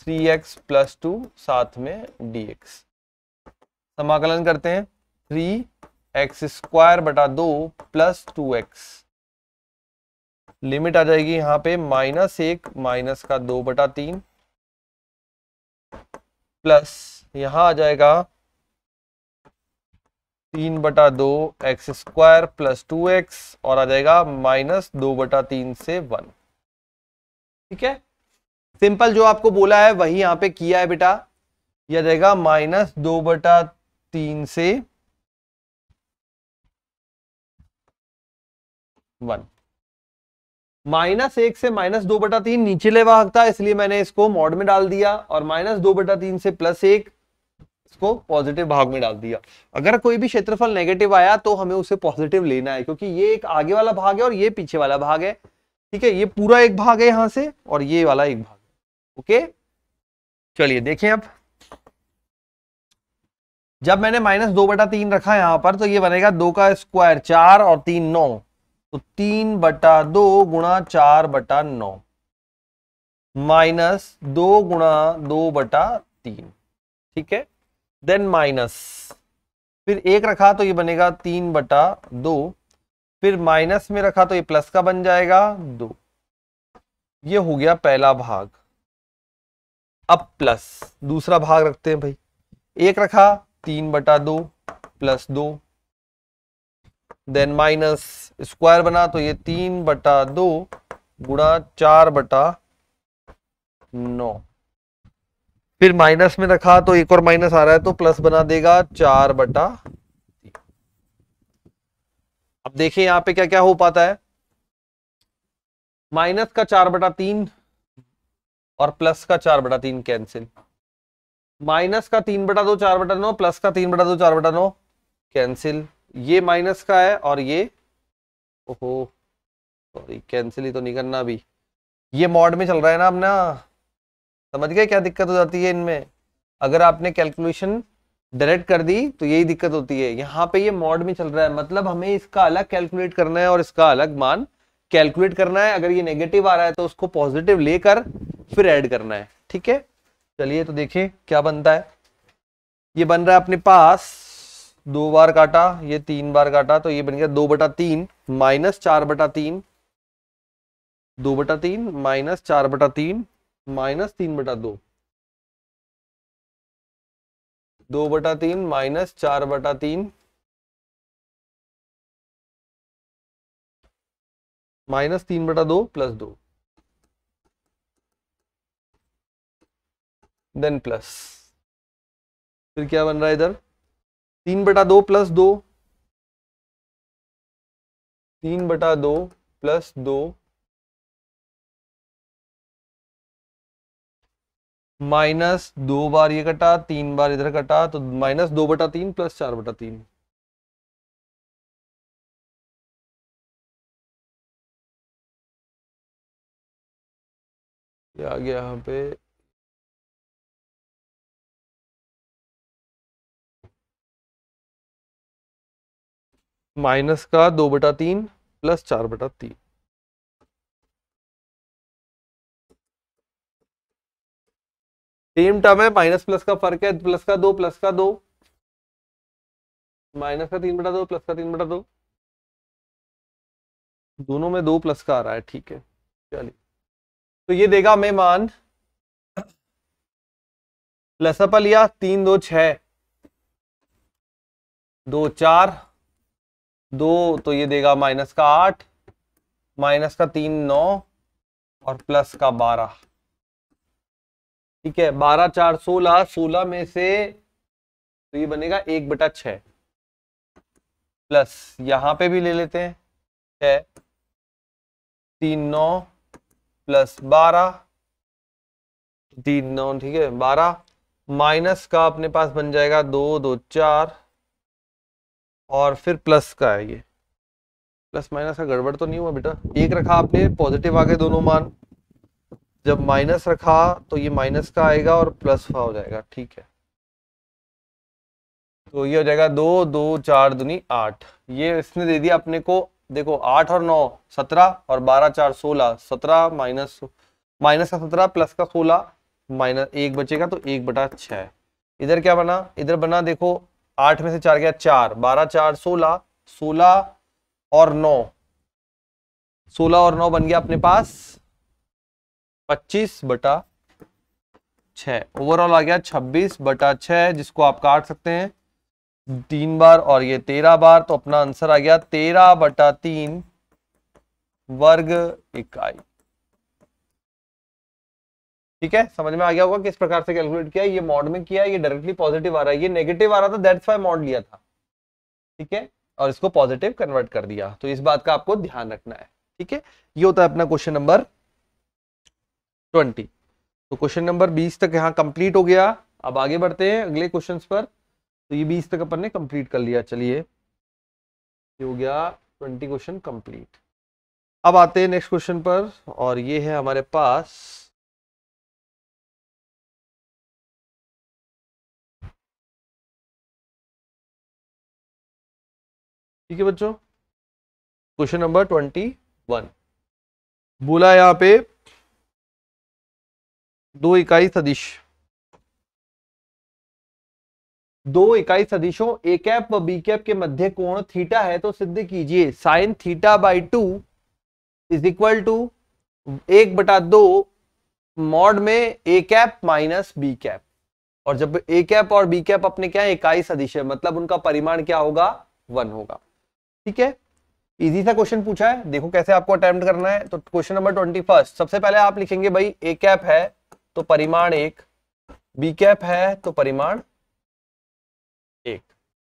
Speaker 1: 3x प्लस 2 साथ में dx। समाकलन करते हैं, 3x² 2 प्लस 2x, लिमिट आ जाएगी यहां पे -1 माइनस का 2/3 प्लस यहां आ जाएगा 3/2 x² प्लस 2x, और आ जाएगा -2/3 से 1। ठीक है, सिंपल जो आपको बोला है वही यहां पे किया है बेटा। यह जाएगा -2/3 से 1। -1 से -2/3 नीचले भाग था, इसलिए मैंने इसको मॉड में डाल दिया, और -2/3 से +1 इसको पॉजिटिव भाग में डाल दिया। अगर कोई भी क्षेत्रफल नेगेटिव आया तो हमें उसे पॉजिटिव लेना है, क्योंकि ये एक आगे वाला भाग है और ये पीछे वाला भाग है। ठीक है, ये पूरा एक भाग है यहां से, और ये वाला एक भाग है। ओके, चलिए देखें अब। जब मैंने -2/3 रखा यहां पर, तो ये बनेगा 2 का स्क्वायर 4 और 3 9, तो 3/2 गुणा 4/9 -2 गुणा 2/3। ठीक है, देन माइनस, फिर 1 रखा तो ये बनेगा 3/2, फिर माइनस में रखा तो ये प्लस का बन जाएगा 2। ये हो गया पहला भाग। अब प्लस दूसरा भाग रखते हैं भाई। 1 रखा 3/2 +2, देन माइनस स्क्वायर बना तो ये 3/2 गुणा 4/9, फिर माइनस में रखा तो एक और माइनस आ रहा है तो प्लस बना देगा 4/3। अब देखिए यहां पे क्या क्या हो पाता है। माइनस का 4/3 और प्लस का 4/3 कैंसिल, माइनस का 3/2 4/9, प्लस का 3/2 4/9 कैंसिल। ये माइनस का है और ये, ओहो सॉरी, कैंसिल ही तो नहीं करना अभी, ये मॉड में चल रहा है ना अपना। समझ गए क्या दिक्कत हो जाती है इनमें? अगर आपने कैलकुलेशन डायरेक्ट कर दी तो यही दिक्कत होती है। यहाँ पे ये मॉड में चल रहा है, मतलब हमें इसका अलग कैलकुलेट करना है और इसका अलग मान कैलकुलेट करना है। अगर ये नेगेटिव आ रहा है तो उसको पॉजिटिव लेकर फिर ऐड करना है। ठीक है, चलिए तो देखिए क्या बनता है। ये बन रहा है अपने पास 2 बार काटा, ये 3 बार काटा, तो ये बन गया 2/3 -4/3, 2/3 -4/3 -3/2, 2/3 -4/3 -3/2 +2, देन प्लस, फिर क्या बन रहा है इधर 3/2 +2, 3/2 +2 -2 बार ये कटा, 3 बार इधर कटा, तो -2/3 +4/3। आ गया यहाँ पे माइनस का 2/3 +4/3। सेम टर्म है, माइनस प्लस का फर्क है, +2 +2, माइनस का 3/2 प्लस का 3/2, दोनों में 2 प्लस का आ रहा है। ठीक है, चलिए तो ये देगा हमें मान, लसअप लिया 3 2 6, 2 4 2, तो ये देगा माइनस का 8, माइनस का 3 9 और प्लस का 12। ठीक है, 12 4 16, 16 में से तो ये बनेगा 1/6, प्लस यहां पे भी ले लेते हैं 6 3 9 +12, 3 9, ठीक है 12, माइनस का अपने पास बन जाएगा 2 2 4, और फिर प्लस का है। ये प्लस माइनस का गड़बड़ तो नहीं हुआ बेटा? 1 रखा आपने, पॉजिटिव आ गए दोनों मान, जब माइनस रखा तो ये माइनस का आएगा और प्लस का हो जाएगा। ठीक है, तो ये हो जाएगा 2 2 4 दूनी 8। ये इसने दे दिया अपने को, देखो 8 और 9 17, और 12 4 16, 17 माइनस का 17 प्लस का 16, माइनस 1 बचेगा तो 1/6। इधर क्या बना? इधर बना देखो 8 में से 4 गया 4, 12 4 16, 16 और 9, 16 और 9 बन गया अपने पास 25/6। ओवरऑल आ गया 26/6, जिसको आप काट सकते हैं 3 बार और ये 13 बार, तो अपना आंसर आ गया 13/3 वर्ग इकाई। ठीक है, समझ में आ गया होगा किस प्रकार से कैलकुलेट किया, ये मॉड में किया, ये डायरेक्टली पॉजिटिव आ रहा है, ये नेगेटिव आ रहा था, दैट्स व्हाई मॉड लिया था। ठीक है, और इसको पॉजिटिव कन्वर्ट कर दिया, तो इस बात का आपको ध्यान रखना है। ठीक है, ये होता है अपना क्वेश्चन नंबर 20। तो क्वेश्चन नंबर 20 तक यहाँ कंप्लीट हो गया। अब आगे बढ़ते हैं अगले क्वेश्चंस पर। तो ये 20 तक अपन ने कंप्लीट कर लिया। चलिए, ये हो गया 20 क्वेश्चन कंप्लीट। अब आते हैं नेक्स्ट क्वेश्चन पर, और ये है हमारे पास ठीक है बच्चों, क्वेश्चन नंबर 21 बोला यहाँ पे दो इकाई सदिश, दो इकाई सदिशों ए कैप व बी कैप के मध्य कोण थीटा है, तो सिद्ध कीजिए sine theta by 2 is equal to 1/2 mod में A cap minus B cap. और जब ए कैप और बी कैप अपने क्या है, इकाई सदिश है, मतलब उनका परिमाण क्या होगा, 1 होगा। ठीक है, इजी सा क्वेश्चन पूछा है, देखो कैसे आपको अटेम्प्ट करना है। तो क्वेश्चन नंबर 21, सबसे पहले आप लिखेंगे भाई ए कैप है तो परिमाण 1, बी कैप है तो परिमाण 1।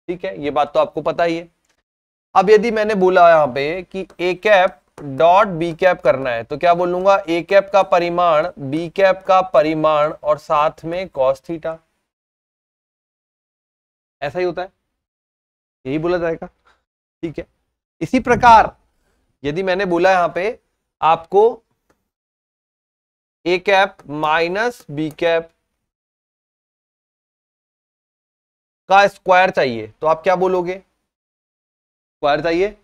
Speaker 1: ठीक है, ये बात तो आपको पता ही है। अब यदि मैंने बोला यहाँ पे कि ए कैप डॉट बी कैप करना है, तो क्या बोलूंगा, ए कैप का परिमाण, बी कैप का परिमाण और साथ में कॉस थीटा। ऐसा ही होता है, यही बोला जाएगा। ठीक है, इसी प्रकार यदि मैंने बोला यहां पे आपको ए कैप माइनस बी कैप का स्क्वायर चाहिए, तो आप क्या बोलोगे, स्क्वायर चाहिए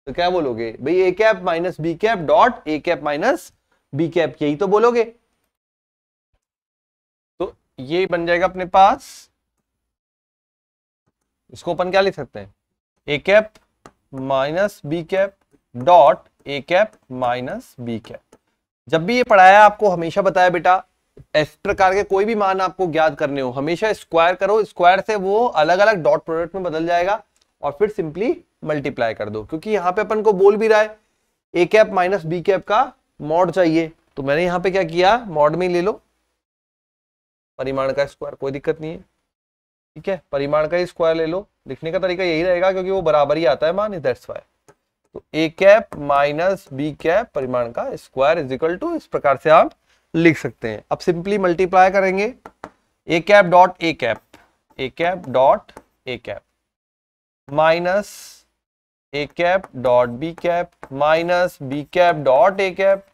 Speaker 1: तो क्या बोलोगे भाई, a cap minus B cap dot a cap minus B cap, यही तो बोलोगे। तो ये बन जाएगा अपने पास, इसको अपन क्या लिख सकते हैं, a cap minus B cap dot a cap minus B cap. जब भी ये पढ़ाया आपको हमेशा बताया बेटा, इस प्रकार के कोई भी मान आपको ज्ञात करने हो हमेशा स्क्वायर करो, स्क्वायर से वो अलग अलग डॉट प्रोडक्ट में बदल जाएगा, और फिर सिंपली मल्टीप्लाई कर दो, क्योंकि यहाँ पे अपन को बोल भी रहा है a cap minus B cap का मॉड चाहिए, तो मैंने यहाँ पे क्या किया, मॉड में ले लो परिमाण का स्क्वायर, कोई दिक्कत नहीं है। ठीक है, परिमाण का ही स्क्वायर ले लो, लिखने का तरीका यही रहेगा क्योंकि वो बराबर ही आता है मान, दैट्स व्हाई। तो ए कैप माइनस बी कैप परिमाण का स्क्वायर इज इक्वल टू, इस प्रकार से आप लिख सकते हैं। अब सिंपली मल्टीप्लाई करेंगे, a cap dot a cap, a cap dot a cap minus a cap dot B cap minus B cap dot a cap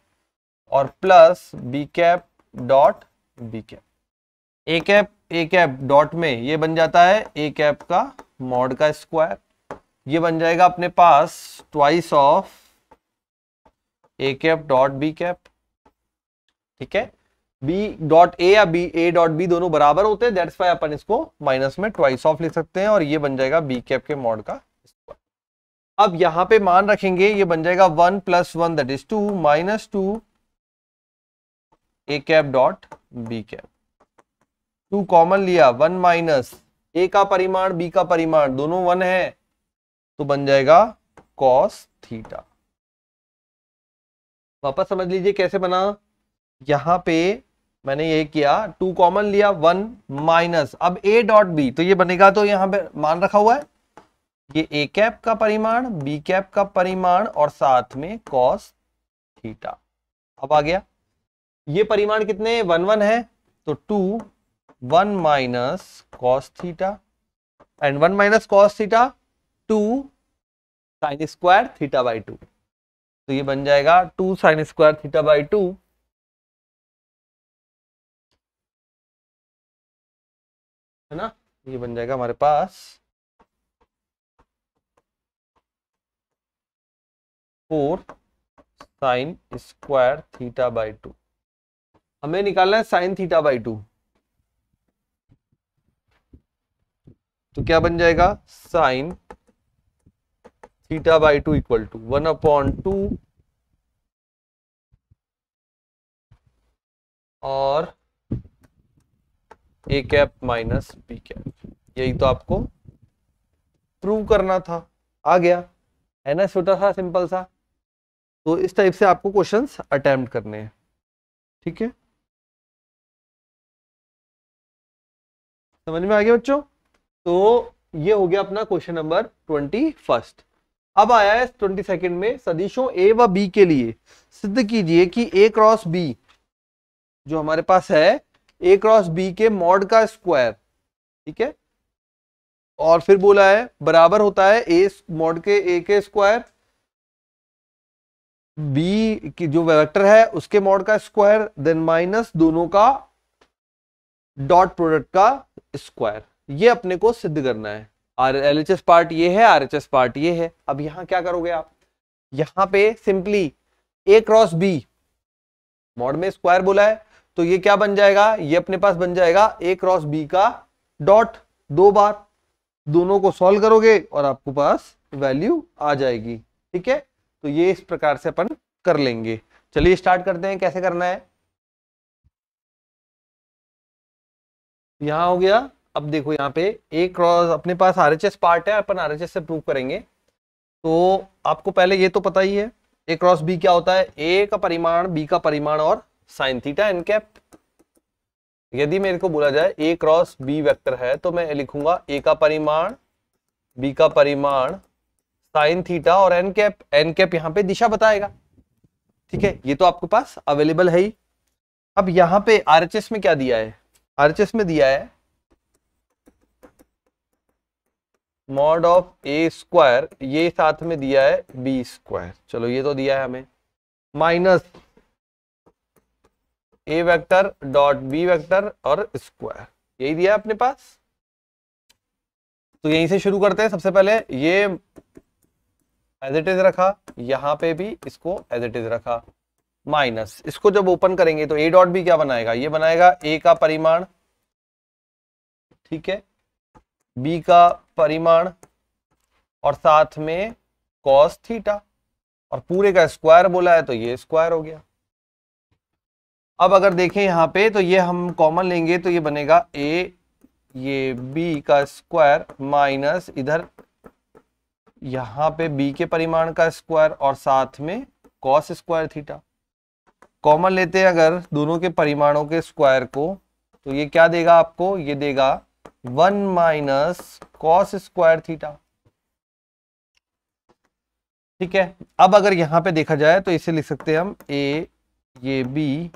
Speaker 1: और plus b cap dot B cap. A cap dot में ये बन जाता है a cap का mod का square, ये बन जाएगा अपने पास twice of a cap dot B cap. ठीक है, बी डॉट ए या बी ए डॉट बी दोनों बराबर होते हैं, दैट्स व्हाई अपन इसको माइनस में ट्वाइस ऑफ लिख सकते हैं, और ये बन जाएगा बी कैप के मॉड का स्क्वायर। अब यहां पे मान रखेंगे, ये बन जाएगा 1 + 1 that is 2 minus 2 A cap dot B cap. 2 common लिया, 1 माइनस ए का परिमाण बी का परिमाण दोनों 1 है, तो बन जाएगा कॉस थीटा। वापस समझ लीजिए कैसे बना, यहां पे मैंने ये किया 2 कॉमन लिया, 1 माइनस, अब ए डॉट बी, तो ये बनेगा, तो यहां पे मान रखा हुआ है ये ए कैप का परिमाण, बी कैप का परिमाण और साथ में कॉस थीटा। अब आ गया, ये परिमाण कितने 1 1 है, तो 2 1 minus cos theta and 1 minus cos theta 2 sign square theta by 2, तो ये बन जाएगा 2 साइन स्क्वायर थीटा बाई 2, है ना, ये बन जाएगा हमारे पास 4 साइन स्क्वायर थीटा बाई 2। हमें निकालना है साइन थीटा बाई 2, तो क्या बन जाएगा, sine theta by 2 equal to 1/2 और A cap minus B cap, यही तो आपको प्रूव करना था। आ गया, है ना, छोटा सा सिंपल सा। तो इस टाइप से आपको क्वेश्चंस अटेम्प्ट करने हैं। ठीक है, समझ में आ गया बच्चों? तो ये हो गया अपना क्वेश्चन नंबर 21। अब आया है 22 में, सदिशों ए व बी के लिए सिद्ध कीजिए कि ए क्रॉस बी जो हमारे पास है, ए क्रॉस बी के मॉड का स्क्वायर, ठीक है, और फिर बोला है बराबर होता है ए मॉड के ए के स्क्वायर, बी की जो वेक्टर है उसके मॉड का स्क्वायर, देन माइनस दोनों का डॉट प्रोडक्ट का स्क्वायर। ये अपने को सिद्ध करना है। एलएचएस पार्ट ये है, आरएचएस पार्ट ये है। अब यहां क्या करोगे आप, यहां पे सिंपली ए क्रॉस बी मॉड में स्क्वायर बोला है तो ये क्या बन जाएगा, ये अपने पास बन जाएगा ए क्रॉस बी का डॉट, 2 बार दोनों को सॉल्व करोगे और आपको पास वैल्यू आ जाएगी। ठीक है, तो ये इस प्रकार से अपन कर लेंगे। चलिए स्टार्ट करते हैं, कैसे करना है। यहां हो गया। अब देखो यहाँ पे ए क्रॉस अपने पास आरएचएस पार्ट है, अपन आरएचएस से प्रूव करेंगे। तो आपको पहले ये तो पता ही है ए क्रॉस बी क्या होता है, ए का परिमाण, बी का परिमाण और साइन थीटा एन कैप। यदि मेरे को बोला जाए ए क्रॉस बी वेक्टर है तो मैं लिखूंगा ए का परिमाण, बी का परिमाण, साइन थीटा और एन कैप। एन कैप यहाँ पे दिशा बताएगा। ठीक है, ये तो आपके पास अवेलेबल है ही। अब यहाँ पे आरएचएस में क्या दिया है, आरएचएस में दिया है मॉड ऑफ ए स्क्वायर, ये साथ में दिया है बी स्क्वायर। चलो ये तो दिया है हमें, माइनस ए वेक्टर डॉट बी वेक्टर और स्क्वायर, यही दिया है अपने पास। तो यहीं से शुरू करते हैं। सबसे पहले ये एज इट इज रखा, यहां पे भी इसको एज इट इज रखा, माइनस इसको जब ओपन करेंगे तो ए डॉट बी क्या बनाएगा, ये बनाएगा ए का परिमाण, ठीक है, बी का परिमाण और साथ में कॉस थीटा, और पूरे का स्क्वायर बोला है तो ये स्क्वायर हो गया। अब अगर देखें यहाँ पे तो ये हम कॉमन लेंगे तो ये बनेगा ए, ये बी का स्क्वायर माइनस इधर यहाँ पे बी के परिमाण का स्क्वायर और साथ में कॉस स्क्वायर थीटा। कॉमन लेते हैं अगर दोनों के परिमाणों के स्क्वायर को तो ये क्या देगा आपको, ये देगा 1 माइनस कॉस स्क्वायर थीटा। ठीक है, अब अगर यहां पे देखा जाए तो इसे लिख सकते हैं हम ए, ये बी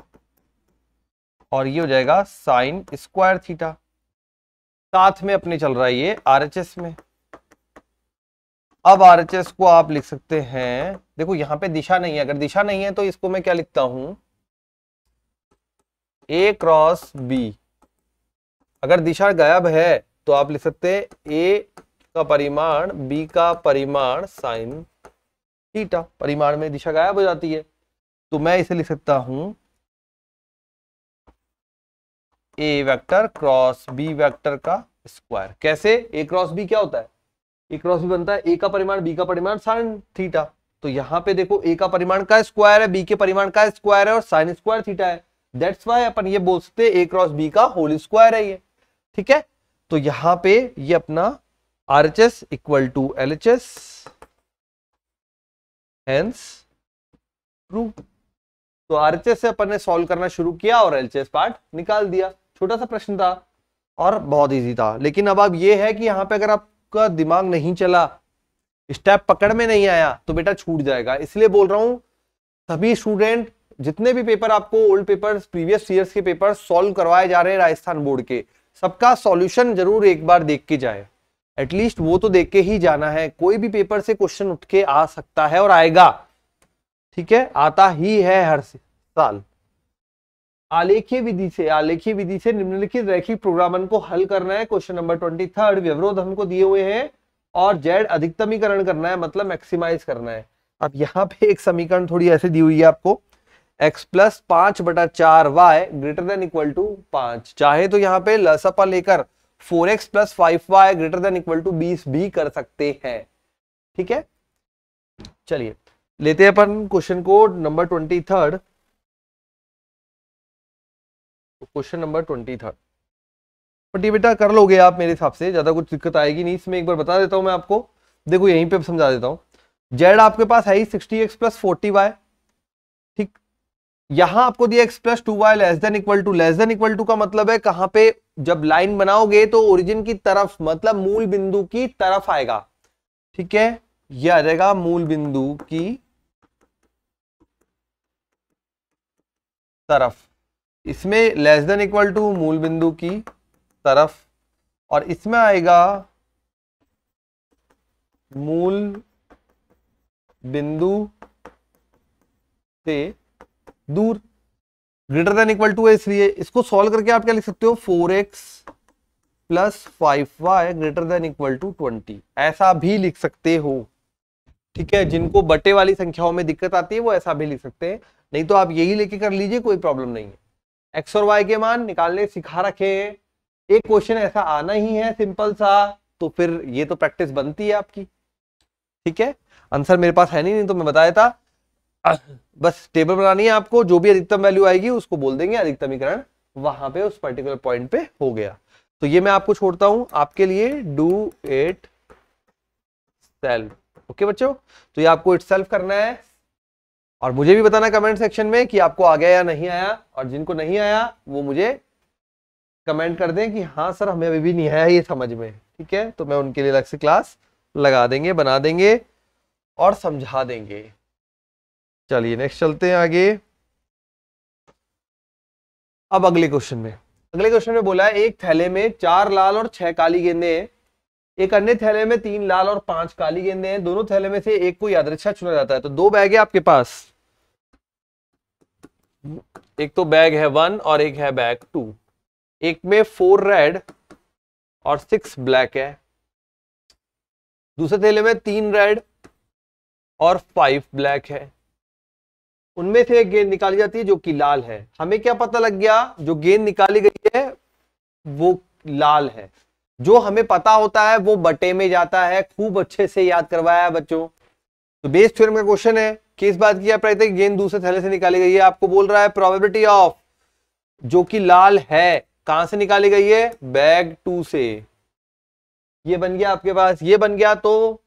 Speaker 1: और ये हो जाएगा साइन स्क्वायर थीटा। साथ में अपने चल रहा है ये आरएचएस में। अब आरएचएस को आप लिख सकते हैं, देखो यहां पे दिशा नहीं है, अगर दिशा नहीं है तो इसको मैं क्या लिखता हूं, ए क्रॉस बी। अगर दिशा गायब है तो आप लिख सकते हैं ए का परिमाण, बी का परिमाण साइन थीटा। परिमाण में दिशा गायब हो जाती है तो मैं इसे लिख सकता हूं ए वेक्टर क्रॉस बी वेक्टर का स्क्वायर। कैसे, ए क्रॉस बी क्या होता है, ए क्रॉस बी बनता है ए का परिमाण, बी का परिमाण, साइन थीटा। तो यहाँ पे देखो ए का परिमाण का स्क्वायर है, बी के परिमाण का स्क्वायर है और साइन स्क्वायर थीटा है। दैट्स वाई अपन ये बोल सकते हैं ए क्रॉस बी का होल स्क्वायर है ये। ठीक है, तो यहाँ पे ये अपना RHS equal to LHS, hence prove. तो आरएचएस से अपन ने सॉल्व करना शुरू किया और एलएचएस पार्ट निकाल दिया। छोटा सा प्रश्न था और बहुत इजी था। लेकिन अब ये है कि यहाँ पे अगर आपका दिमाग नहीं चला, स्टेप पकड़ में नहीं आया तो बेटा छूट जाएगा। इसलिए बोल रहा हूं सभी स्टूडेंट, जितने भी पेपर आपको ओल्ड पेपर्स, प्रीवियस ईयर्स के पेपर सॉल्व करवाए जा रहे हैं राजस्थान बोर्ड के, सबका सॉल्यूशन जरूर एक बार देख के जाए। एटलीस्ट वो तो देख के ही जाना है। कोई भी पेपर से क्वेश्चन उठ के आ सकता है और आएगा। ठीक है, आता ही है हर साल। आलेखीय विधि से निम्नलिखित रैखिक प्रोग्रामन को हल करना है। क्वेश्चन नंबर 23 व्यवरोध हमको दिए हुए हैं और जेड अधिकतमीकरण करना है, मतलब मैक्सिमाइज करना है। अब यहाँ पे एक समीकरण थोड़ी ऐसे दी हुई है आपको, x plus 5/4y greater than equal to 5। चाहे तो यहाँ पे लसपा लेकर 4x plus 5y greater than equal to 20 भी कर सकते हैं। ठीक है, चलिए लेते हैं अपन क्वेश्चन को नंबर 23। क्वेश्चन नंबर 23 पट्टी बेटा कर लोगे आप, मेरे हिसाब से ज्यादा कुछ दिक्कत आएगी नहीं इसमें। एक बार बता देता हूं मैं आपको, देखो यहीं पे समझा देता हूं। जेड आपके पास है ही 60x प्लस 40y, ठीक, यहां आपको दिया x plus 2y less than equal to का मतलब है कहां पे, जब लाइन बनाओगे तो ओरिजिन की तरफ, मतलब मूल बिंदु की तरफ आएगा। ठीक है, यह आ जाएगा मूल बिंदु की तरफ। इसमें लेस देन इक्वल टू मूल बिंदु की तरफ, और इसमें आएगा मूल बिंदु से दूर। ग्रेटर देन इक्वल टू है, इसलिए इसको सॉल्व करके आप क्या लिख सकते हो, 4x plus 5y greater than equal to 20, ऐसा भी लिख सकते हो। ठीक है, जिनको बटे वाली संख्याओं में दिक्कत आती है वो ऐसा भी लिख सकते हैं, नहीं तो आप यही लेके कर लीजिए, कोई प्रॉब्लम नहीं है। एक्स और वाई के मान निकालने सिखा रखे हैं, एक क्वेश्चन ऐसा आना ही है सिंपल सा, तो फिर ये तो प्रैक्टिस बनती है आपकी। ठीक है, आंसर मेरे पास है नहीं तो मैं बताया था, बस टेबल बनानी है आपको, जो भी अधिकतम वैल्यू आएगी उसको बोल देंगे अधिकतमीकरण, वहां पे उस पर्टिकुलर पॉइंट पे हो गया। तो ये मैं आपको छोड़ता हूं आपके लिए, डू इट सेल्फ। ओके बच्चों, तो ये आपको इट सेल्फ करना है, और मुझे भी बताना कमेंट सेक्शन में कि आपको आ गया या नहीं आया, और जिनको नहीं आया वो मुझे कमेंट कर दें कि हाँ सर हमें अभी भी नहीं आया ये समझ में। ठीक है, तो मैं उनके लिए अलग से क्लास लगा देंगे, बना देंगे और समझा देंगे। चलिए नेक्स्ट चलते हैं आगे। अब अगले क्वेश्चन में बोला है एक थैले में 4 लाल और 6 काली गेंदें हैं, एक अन्य थैले में 3 लाल और 5 काली गेंदें हैं, दोनों थैले में से एक को यादृच्छा चुना जाता है। तो 2 बैग है आपके पास, एक तो बैग है 1 और एक है बैग 2, एक में 4 रेड और 6 ब्लैक है, दूसरे थैले में 3 रेड और 5 ब्लैक है। उनमें से एक गेंद निकाली जाती है जो कि लाल है। हमें क्या पता लग गया, जो गेंद निकाली गई है वो लाल है। जो हमें पता होता है वो बटे में जाता है, खूब अच्छे से याद करवाया है बच्चों। तो बेस थ्योरम का क्वेश्चन है, किस बात की आप रहते हैं, गेंद दूसरे थैले से निकाली गई है, आपको बोल रहा है प्रोबेबिलिटी ऑफ जो कि लाल है कहां से निकाली गई है, बैग 2 से। ये बन गया आपके पास, ये बन गया तो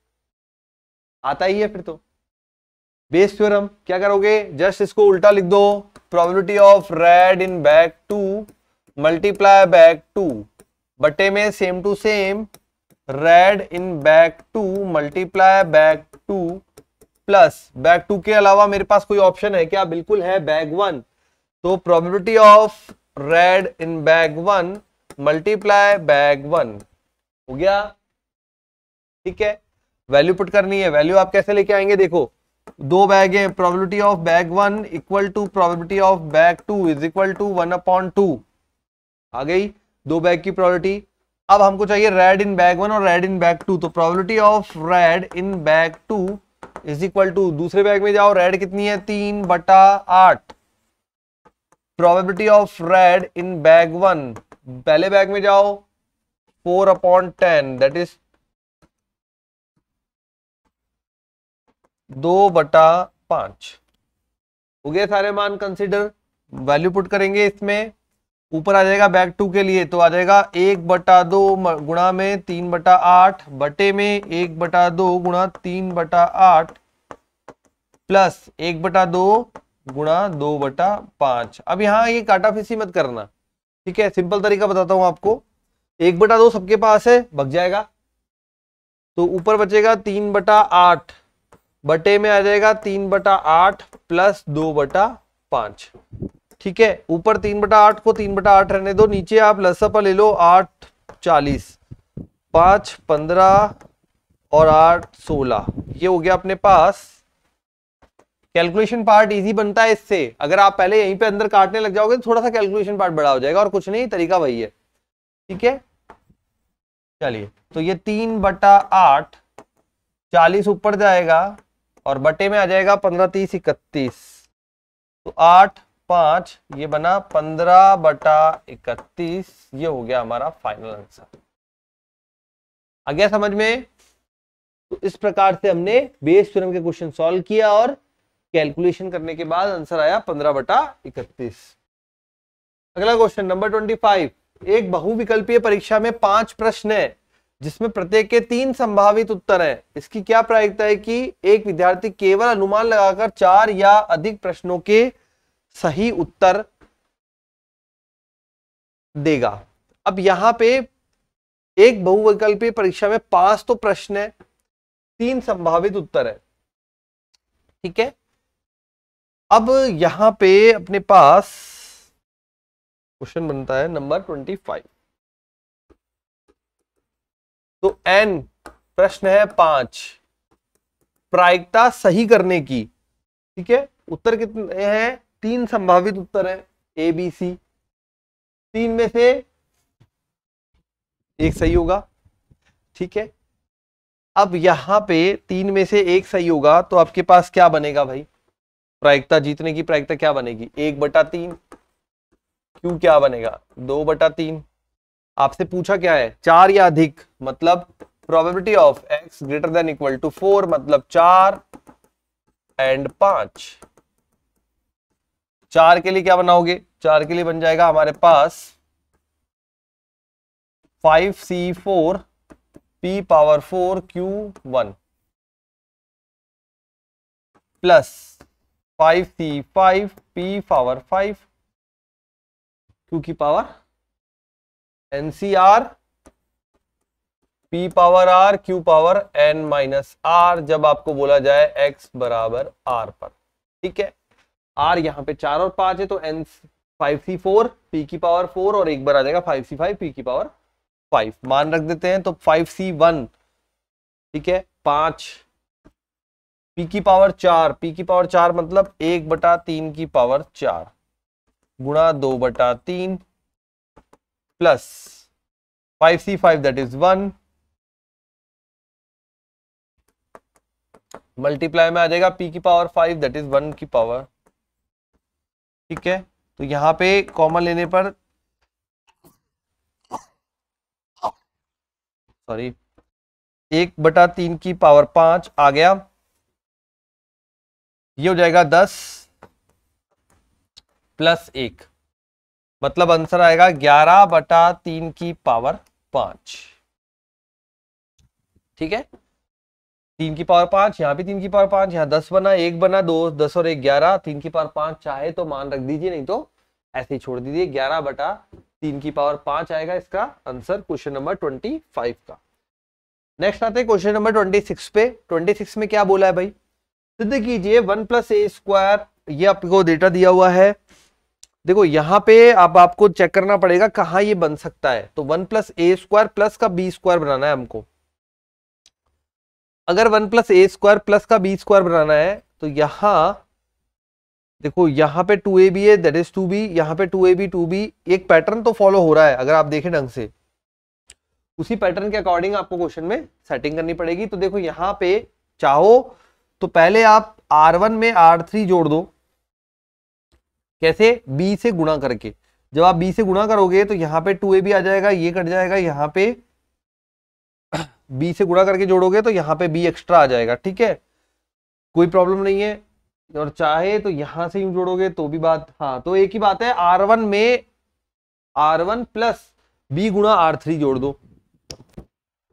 Speaker 1: आता ही है फिर तो बेस थ्योरम। क्या करोगे, जस्ट इसको उल्टा लिख दो, probability of red in bag 2 multiply bag 2 बटे में same to same red in bag 2 multiply bag 2 plus bag 2 के अलावा मेरे पास कोई ऑप्शन है क्या, बिल्कुल है, बैग 1। तो probability of red in bag 1 multiply bag 1 हो गया। ठीक है, वैल्यू पुट करनी है, वैल्यू आप कैसे लेके आएंगे, देखो 2 बैग है, probability of bag 1 equal to probability of bag 2 is equal to 1/2 आ गई 2 बैग की प्रोबेबिलिटी। अब हमको चाहिए रेड इन बैग 1 और रेड इन बैग 2, तो probability of red in bag 2 is equal to, दूसरे बैग में जाओ, रेड कितनी है 3/8, probability of red in bag 1 पहले बैग में जाओ 4/10 दैट इज 2/5 हो गए सारे मान कंसीडर। वैल्यू पुट करेंगे इसमें, ऊपर आ जाएगा बैग 2 के लिए, तो आ जाएगा 1/2 गुणा में 3/8 बटे में 1/2 गुणा 3/8 प्लस 1/2 गुणा 2/5। अब यहाँ ये काटाफीसी मत करना, ठीक है, सिंपल तरीका बताता हूं आपको। 1/2 सबके पास है, भग जाएगा, तो ऊपर बचेगा 3/8 बटे में आ जाएगा 3/8 प्लस 2/5। ठीक है, ऊपर 3/8 को 3/8 रहने दो, नीचे आप लसअप ले लो 8 40 5 15 और 8 16, ये हो गया अपने पास। कैलकुलेशन पार्ट इजी बनता है इससे, अगर आप पहले यहीं पे अंदर काटने लग जाओगे तो थोड़ा सा कैलकुलेशन पार्ट बड़ा हो जाएगा, और कुछ नहीं, तरीका वही है। ठीक है, चलिए, तो ये 3/8 40 ऊपर जाएगा और बटे में आ जाएगा 15 30 31, तो 8 5 ये बना 15/31, ये हो गया हमारा फाइनल आंसर। आ गया समझ में? तो इस प्रकार से हमने बेस थ्योरम के क्वेश्चन सॉल्व किया और कैलकुलेशन करने के बाद आंसर आया 15/31। अगला क्वेश्चन नंबर 25, एक बहुविकल्पीय परीक्षा में 5 प्रश्न है जिसमें प्रत्येक के 3 संभावित उत्तर हैं। इसकी क्या प्रायिकता है कि एक विद्यार्थी केवल अनुमान लगाकर 4 या अधिक प्रश्नों के सही उत्तर देगा। अब यहां पे एक बहुविकल्पीय परीक्षा में 5 तो प्रश्न है, 3 संभावित उत्तर है, ठीक है। अब यहां पे अपने पास क्वेश्चन बनता है नंबर 25। तो एन प्रश्न है 5, प्रायिकता सही करने की, ठीक है। उत्तर कितने हैं? 3 संभावित उत्तर है, ए बी सी। 3 में से एक सही होगा, ठीक है। अब यहां पे 3 में से एक सही होगा तो आपके पास क्या बनेगा भाई? प्रायिकता, जीतने की प्रायिकता क्या बनेगी? 1/3। क्यों क्या बनेगा? 2/3। आपसे पूछा क्या है? 4 या अधिक, मतलब probability of x greater than equal to 4, मतलब 4 एंड 5। 4 के लिए क्या बनाओगे? 4 के लिए बन जाएगा हमारे पास 5c4 p⁴ q1 plus 5c5 p⁴ q की पावर NCR p⁴r q⁴n-r, जब आपको बोला जाए x बराबर r पर, ठीक है। r यहां पे 4 और 5 है तो n 5c4 p⁴ और एक बार आ जाएगा 5c5 p⁴ मान रख देते हैं। तो 5c1, ठीक है, 5 p⁴4 p⁴4 मतलब 1/3 की पावर 4 गुणा 2/3 plus 5c5 that is 1 multiply में आ जाएगा p⁴5 दैट इज 1 की पावर, ठीक है। तो यहां पे कॉमन लेने पर, सॉरी, 1/3 की पावर 5 आ गया, ये हो जाएगा 10 प्लस 1, मतलब आंसर आएगा 11/3 की पावर 5, ठीक है। 3 की पावर 5, यहाँ भी 3 की पावर 5, यहाँ 10 बना, 1 बना, 2 10 और 1 11, 3 की पावर 5 चाहे तो मान रख दीजिए, नहीं तो ऐसे ही छोड़ दीजिए। 11/3 की पावर 5 आएगा इसका आंसर क्वेश्चन नंबर 25 का। नेक्स्ट आते हैं क्वेश्चन नंबर 26 पे। 26 में क्या बोला है भाई? सिद्ध कीजिए 1 + a², ये आपको डेटा दिया हुआ है। देखो यहां पे अब आपको चेक करना पड़ेगा कहां ये बन सकता है। तो 1 + a² प्लस का b² बनाना है हमको। अगर 1 + a² प्लस का b² बनाना है तो यहां देखो, यहां पे 2ab है दैट इज 2b, यहां पे 2ab 2b, एक पैटर्न तो फॉलो हो रहा है अगर आप देखें ढंग से। उसी पैटर्न के अकॉर्डिंग आपको क्वेश्चन में सेटिंग करनी पड़ेगी। तो देखो यहां पे चाहो तो पहले आप R1 में R3 जोड़ दो। कैसे? b से गुणा करके। जब आप b से गुणा करोगे तो यहाँ पे 2ab आ जाएगा, ये कट जाएगा, यहाँ पे b से गुणा करके जोड़ोगे तो यहाँ पे b एक्स्ट्रा आ जाएगा, ठीक है, कोई प्रॉब्लम नहीं है। और चाहे तो यहां से यूं जोड़ोगे तो भी बात, हाँ, तो एक ही बात है, R1 में R1 प्लस b गुणा R3 जोड़ दो,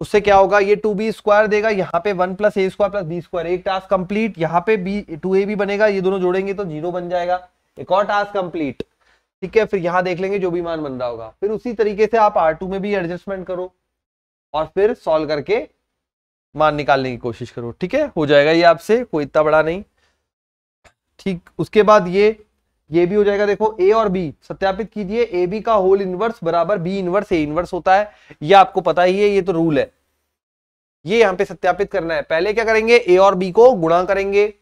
Speaker 1: उससे क्या होगा? ये 2b² देगा, यहाँ पे 1 + a² प्लस b², एक टास्क कंप्लीट। यहाँ पे b 2ab बनेगा, ये दोनों जोड़ेंगे तो 0 बन जाएगा, एक और टास्क कंप्लीट, ठीक है। फिर यहां देख लेंगे जो भी मान बन रहा होगा। फिर उसी तरीके से आप R2 में भी एडजस्टमेंट करो और फिर सॉल्व करके मान निकालने की कोशिश करो, ठीक है, हो जाएगा ये आपसे, कोई इतना बड़ा नहीं, ठीक। उसके बाद ये भी हो जाएगा। देखो a और b सत्यापित कीजिए, ए बी का होल इनवर्स बराबर b इनवर्स ए इनवर्स होता है, ये आपको पता ही है, ये तो रूल है। ये यहां पे सत्यापित करना है। पहले क्या करेंगे? a और b को गुणा करेंगे,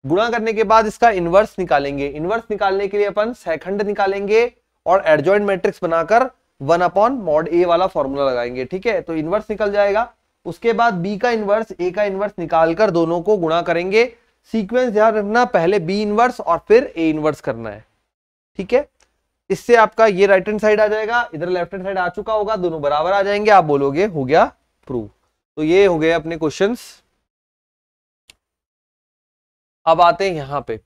Speaker 1: गुणा करने के बाद इसका इनवर्स निकालेंगे। इनवर्स निकालने के लिए अपन सेकंड निकालेंगे और एडजॉइंट मैट्रिक्स बनाकर 1/mod a वाला फॉर्मूला लगाएंगे, ठीक है। तो इनवर्स निकल जाएगा। उसके बाद b का इनवर्स a का इनवर्स निकालकर दोनों को गुणा करेंगे। सीक्वेंस ध्यान रखना, पहले b इनवर्स और फिर a इनवर्स करना है, ठीक है। इससे आपका ये राइट हैंड साइड आ जाएगा, इधर लेफ्ट हैंड साइड आ चुका होगा, दोनों बराबर आ जाएंगे, आप बोलोगे हो गया प्रूव। तो ये हो गए अपने क्वेश्चंस। अब आते हैं यहां पे,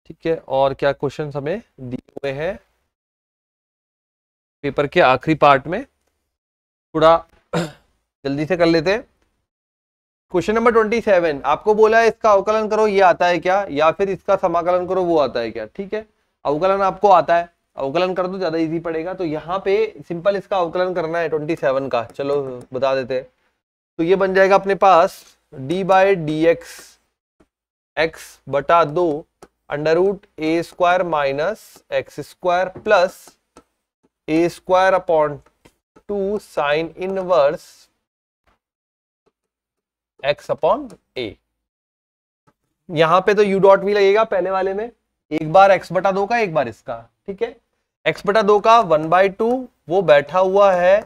Speaker 1: ठीक है, और क्या क्वेश्चंस हमें दिए हुए हैं पेपर के आखिरी पार्ट में, थोड़ा जल्दी से कर लेते हैं। क्वेश्चन नंबर 27, आपको बोला है इसका अवकलन करो, ये आता है क्या, या फिर इसका समाकलन करो, वो आता है क्या। ठीक है, अवकलन आपको आता है, अवकलन कर दो, ज्यादा इजी पड़ेगा। तो यहाँ पे सिंपल इसका अवकलन करना है 27 का, चलो बता देते हैं। तो ये बन जाएगा अपने पास डी बाई डी एक्स बटा 2 under root a square minus x square plus a square upon 2 sine inverse x upon a. यहां पे तो यू डॉट भी लगेगा पहले वाले में, एक बार एक्स बटा 2 का, एक बार इसका। ठीक है, एक्स बटा 2 का 1/2 वो बैठा हुआ है,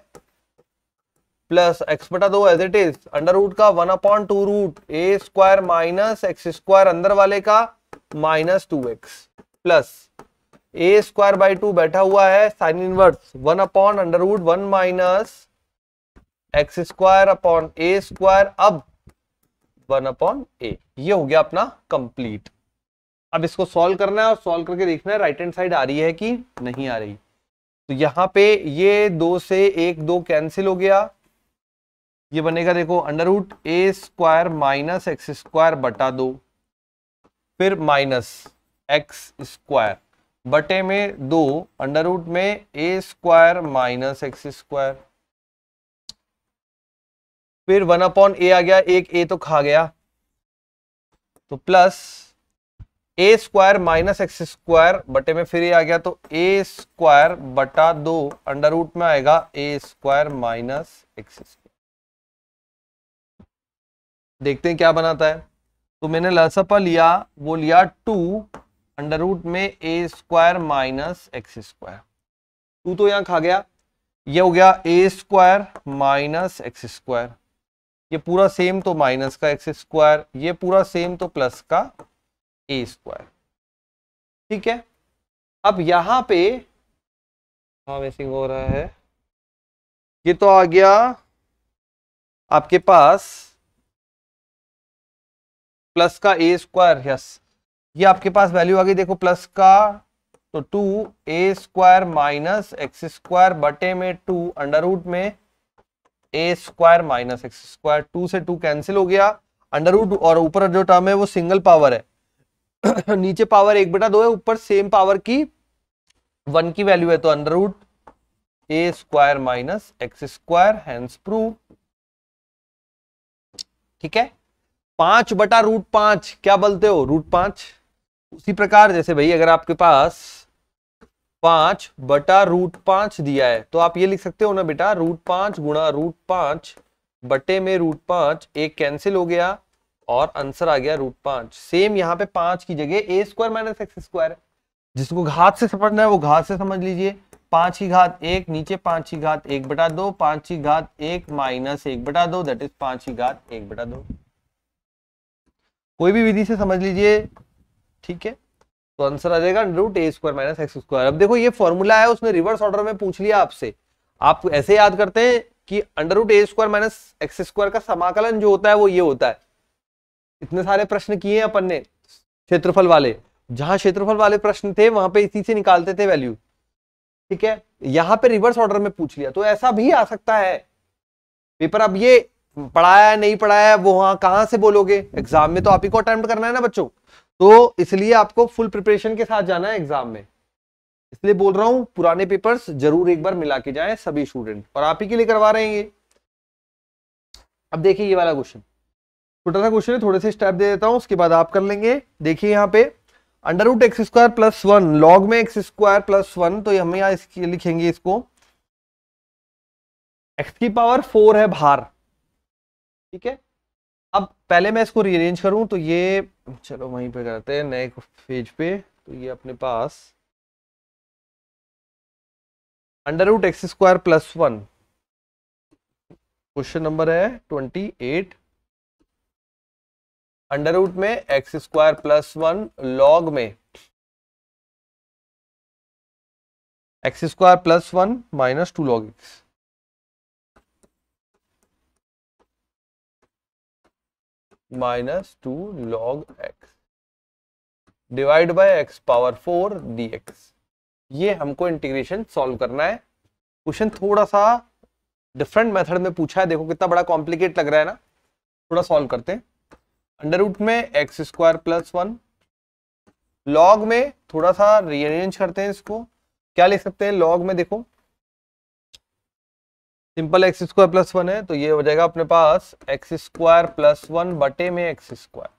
Speaker 1: प्लस एक्स बटा 2 as it is under root का 1/2 root a square minus x square अंदर वाले का minus 2x plus a square by 2 बैठा हुआ है sine inverse 1/√1 minus x square upon a square, अब 1/a। ये हो गया अपना कंप्लीट। अब इसको सॉल्व करना है और सॉल्व करके देखना है राइट हैंड साइड आ रही है कि नहीं आ रही। तो यहां पे ये 2 से 1 2 कैंसिल हो गया, ये बनेगा देखो under root a square minus x square बटा 2, फिर माइनस एक्स स्क्वायर बटे में 2 अंडर रूट में ए स्क्वायर माइनस एक्स स्क्वायर, फिर 1/a आ गया, एक ए तो खा गया, तो plus a square minus x square बटे में फिर ये आ गया, तो ए स्क्वायर बटा 2 अंडर रूट में आएगा ए स्क्वायर माइनस एक्स स्क्वायर। देखते हैं क्या बनाता है। तो मैंने लसपा लिया, वो लिया 2 अंडर रूट में ए स्क्वायर माइनस एक्स स्क्वायर, 2 तो यहां खा गया, ये हो गया ए स्क्वायर माइनस एक्स स्क्वायर, ये पूरा सेम तो माइनस का एक्स स्क्वायर, ये पूरा सेम तो प्लस का ए स्क्वायर। ठीक है, अब यहां पे मिसिंग हो रहा है, ये तो आ गया आपके पास प्लस का ए स्क्वायर, यस, ये आपके पास वैल्यू आ गई देखो प्लस का, तो 2 ए स्क्वायर माइनस एक्स स्क्वायर बटे में 2 अंडर रूट में ए स्क्वायर माइनस एक्स स्क्वायर, 2 से 2 कैंसिल हो गया, अंडर रूट और ऊपर जो टर्म है वो सिंगल पावर है नीचे पावर 1/2 है, ऊपर सेम पावर की 1 की वैल्यू है, तो under root a square minus x square, hence prove. ठीक है, 5/√5 क्या बोलते हो, √5। उसी प्रकार जैसे भाई अगर आपके पास 5/√5 दिया है तो आप ये लिख सकते हो ना बेटा, √5 गुणा √5 बटे में √5, एक कैंसिल हो गया और आंसर आ गया √5। सेम यहाँ पे 5 की जगह ए स्क्वायर माइनस एक्स स्क्वायर है, जिसको घात से समझना है वो घात से समझ लीजिए। 5 की घात 1 नीचे 5 की घात 1/2, 5 की घात 1 माइनस 1/2 दैट इज 5 की घात 1/2। कोई भी विधि से समझ लीजिए। ठीक है, तो आंसर आ जाएगा root a square minus x square. अब देखो ये फॉर्मूला है, उसने रिवर्स ऑर्डर में पूछ लिया आपसे, आप ऐसे याद करते हैं कि under root a square minus x square का समाकलन जो होता है वो ये होता है। इतने सारे प्रश्न किए हैं अपन ने क्षेत्रफल वाले, जहां क्षेत्रफल वाले प्रश्न थे वहां पे इसी से निकालते थे वैल्यू। ठीक है, यहां पे रिवर्स ऑर्डर में पूछ लिया, तो ऐसा भी आ सकता है पेपर। अब ये पढ़ाया नहीं पढ़ाया वो वहां कहां से बोलोगे, एग्जाम में तो आप ही को अटेम्प्ट करना है ना बच्चों, तो इसलिए आपको फुल प्रिपरेशन के साथ जाना है एग्जाम में। इसलिए बोल रहा हूं पुराने पेपर्स जरूर एक बार मिला के जाएं सभी स्टूडेंट, और आप ही के लिए करवा रहे हैं ये। अब देखिए ये वाला क्वेश्चन, छोटा सा क्वेश्चन है, थोड़े से स्टेप दे देता हूं उसके बाद आप कर लेंगे। देखिए यहाँ पे under root x square plus 1 log में एक्स स्क्वायर प्लस 1, तो हम यहाँ इसकी लिखेंगे इसको एक्स की पावर 4 है बाहर। ठीक है, अब पहले मैं इसको रीअरेंज करूं तो ये, चलो वहीं पे करते हैं नए पेज पे, तो ये अपने पास under root x square plus 1, question number है 28, अंडर रूट में एक्स स्क्वायर प्लस 1 लॉग में x square plus 1 minus 2 log x, minus 2 log x divide by x power 4 dx। ये हमको इंटीग्रेशन सॉल्व करना है। क्वेश्चन थोड़ा सा डिफरेंट मेथड में पूछा है, देखो कितना बड़ा कॉम्प्लिकेट लग रहा है ना। थोड़ा सॉल्व करते हैं। अंडर रूट में एक्स स्क्वायर प्लस 1, लॉग में थोड़ा सा रीअरेंज करते हैं इसको, क्या लिख सकते हैं लॉग में, देखो सिंपल एक्स स्क्वायर प्लस 1 है तो ये हो जाएगा अपने पास एक्स स्क्वायर प्लस 1 बटे में एक्स स्क्वायर।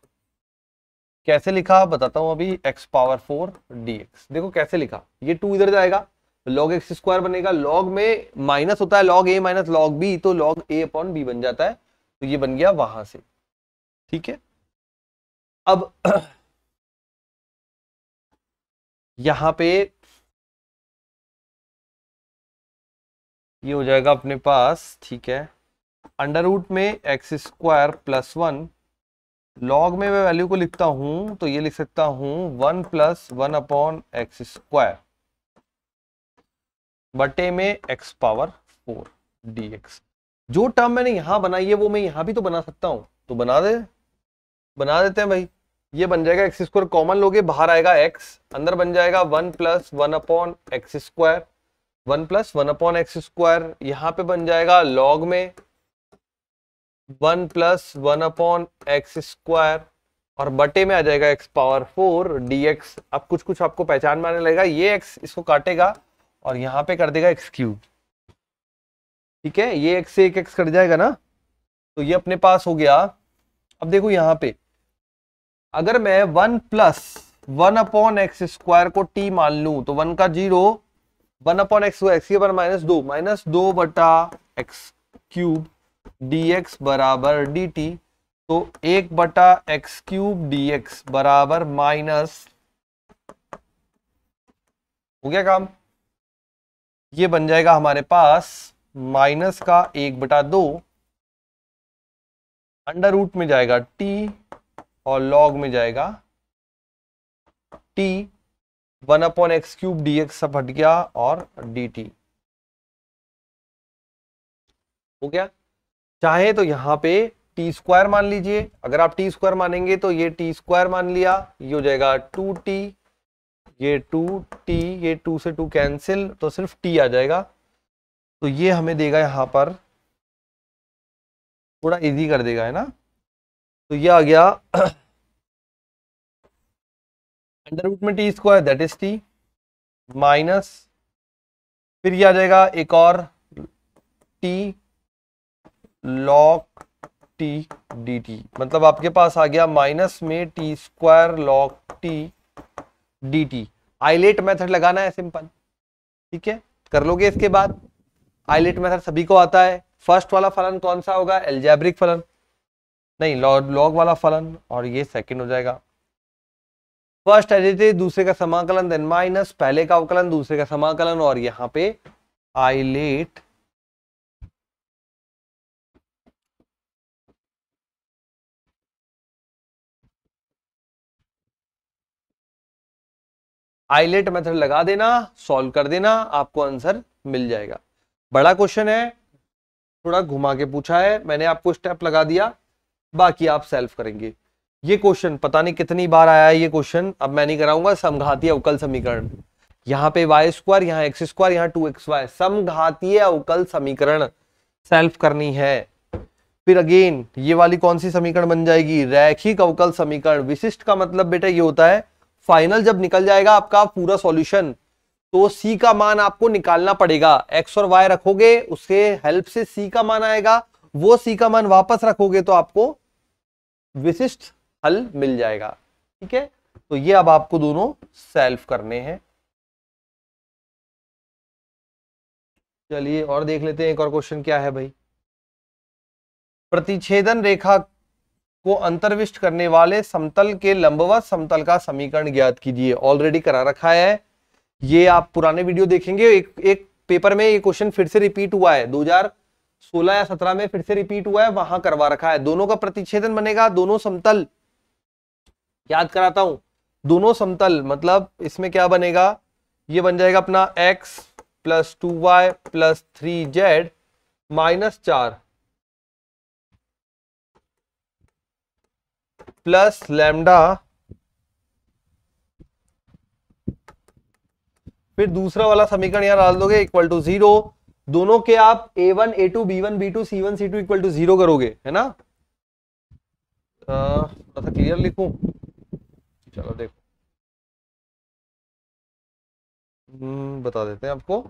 Speaker 1: कैसे लिखा बताता हूं अभी, एक्स पावर 4 dx। देखो कैसे लिखा, ये 2 इधर जाएगा लॉग एक्स स्क्वायर बनेगा, लॉग में माइनस होता है लॉग ए माइनस लॉग बी, तो लॉग ए अपॉन बी बन जाता है, तो ये बन गया वहां से। ठीक है, अब यहां पे ये हो जाएगा अपने पास, ठीक है, अंडर रूट में एक्स स्क्वायर प्लस 1, लॉग में मैं वैल्यू को लिखता हूं तो ये लिख सकता हूं 1 प्लस 1 अपॉन एक्स स्क्वायर बटे में एक्स पावर 4 dx। जो टर्म मैंने यहां बनाई है वो मैं यहां भी तो बना सकता हूं, तो बना देते हैं भाई। ये बन जाएगा एक्स स्क्वायर कॉमन लोगे, बाहर आएगा एक्स, अंदर बन जाएगा 1 plus 1 upon x square, 1 plus 1 upon x square, यहां पे बन जाएगा लॉग में 1 प्लस 1 अपॉन एक्स स्क्वायर, और बटे में आ जाएगा एक्स पावर 4 dx। अब कुछ कुछ आपको पहचान में आने लगेगा, ये एक्स इसको काटेगा और यहां पे कर देगा एक्स क्यूब। ठीक है, ये एक्स से एक एक्स कट जाएगा ना, तो ये अपने पास हो गया। अब देखो यहां पे अगर मैं 1 प्लस 1 अपॉन एक्स स्क्वायर को t मान लूं तो 1 का 0, 1 अपॉन एक्स के ऊपर -2 बटा एक्स क्यूब dx बराबर dt, तो 1 बटा एक्स क्यूब dx बराबर माइनस, हो गया काम। ये बन जाएगा हमारे पास माइनस का 1/2, अंडर रूट में जाएगा t और लॉग में जाएगा t, 1 upon x cube dx सब हट गया और dt हो गया। चाहे तो यहां पे टी स्क्वायर मान लीजिए, अगर आप टी स्क्वायर मानेंगे तो ये टी स्क्वायर मान लिया, ये हो जाएगा 2t, ये 2t, ये 2 से 2 कैंसिल, तो सिर्फ t आ जाएगा, तो ये हमें देगा यहां पर, थोड़ा इजी कर देगा है ना, तो ये आ गया अंडर रूट में T square that is T minus, फिर ये आ जाएगा एक और T log T D T, मतलब आपके पास आ गया माइनस में T square log T D T. ILATE method लगाना है सिंपल, ठीक है, कर लोगे इसके बाद। आइलेट मेथड सभी को आता है। फर्स्ट वाला फलन कौन सा होगा, एल्जेब्रिक फलन, नहीं लॉग वाला फलन, और ये सेकंड हो जाएगा। फर्स्ट एडिटिव, दूसरे का समाकलन, देन माइनस, पहले का अवकलन दूसरे का समाकलन, और यहां पे आइलेट आइलेट मेथड लगा देना, सॉल्व कर देना, आपको आंसर मिल जाएगा। बड़ा क्वेश्चन है, थोड़ा घुमा के पूछा है, मैंने आपको स्टेप लगा दिया, बाकी आप सेल्फ करेंगे। ये क्वेश्चन पता नहीं कितनी बार आया है ये क्वेश्चन, अब मैं नहीं कराऊंगा। समघातीय अवकल समीकरण, यहाँ पे वाई स्क्वायर, यहाँ एक्स स्क्वायर, यहाँ 2xy, समघातीय अवकल समीकरण सेल्फ करनी है। फिर अगेन ये वाली कौन सी समीकरण बन जाएगी, रैखिक अवकल समीकरण। विशिष्ट का मतलब बेटा ये होता है, फाइनल जब निकल जाएगा आपका पूरा सॉल्यूशन, तो सी का मान आपको निकालना पड़ेगा। एक्स और वाई रखोगे, उसके हेल्प से सी का मान आएगा, वो सी का मान वापस रखोगे तो आपको विशिष्ट हल मिल जाएगा। ठीक है, तो ये अब आपको दोनों सेल्फ करने हैं। चलिए और देख लेते हैं, एक और क्वेश्चन क्या है भाई। प्रतिच्छेदन रेखा को अंतर्विष्ट करने वाले समतल के लंबवत समतल का समीकरण ज्ञात कीजिए। ऑलरेडी करा रखा है, ये आप पुराने वीडियो देखेंगे। एक पेपर में ये क्वेश्चन फिर से रिपीट हुआ है, 2016 या 17 में फिर से रिपीट हुआ है, वहां करवा रखा है। दोनों का प्रतिच्छेदन बनेगा, दोनों समतल, याद कराता हूं, दोनों समतल मतलब इसमें क्या बनेगा, ये बन जाएगा अपना x plus 2y plus 3z minus 4 plus lambda, फिर दूसरा वाला समीकरण यहां डाल दोगे इक्वल टू 0। दोनों के आप a1 a2 b1 b2 c1 c2 equal to 0 करोगे, है ना। थोड़ा सा क्लियर लिखूं, चलो देखो, बता देते हैं आपको।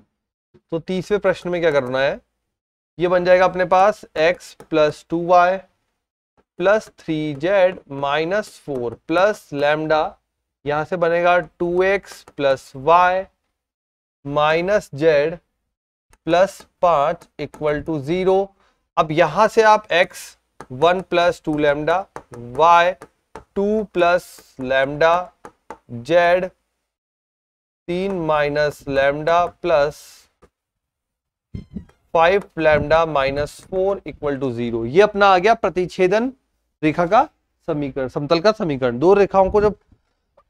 Speaker 1: तो 30वें प्रश्न में क्या करना है, ये बन जाएगा अपने पास x plus 2y plus 3z minus 4 plus lambda, यहां से बनेगा 2x plus Y minus Z plus 5 equal to 0। अब यहां से आप x 1 plus 2 lambda, y 2 plus lambda, z 3 minus lambda plus 5 lambda minus 4 equal to 0। ये अपना आ गया प्रतिच्छेदन रेखा का समीकरण, समतल का समीकरण। दो रेखाओं को जब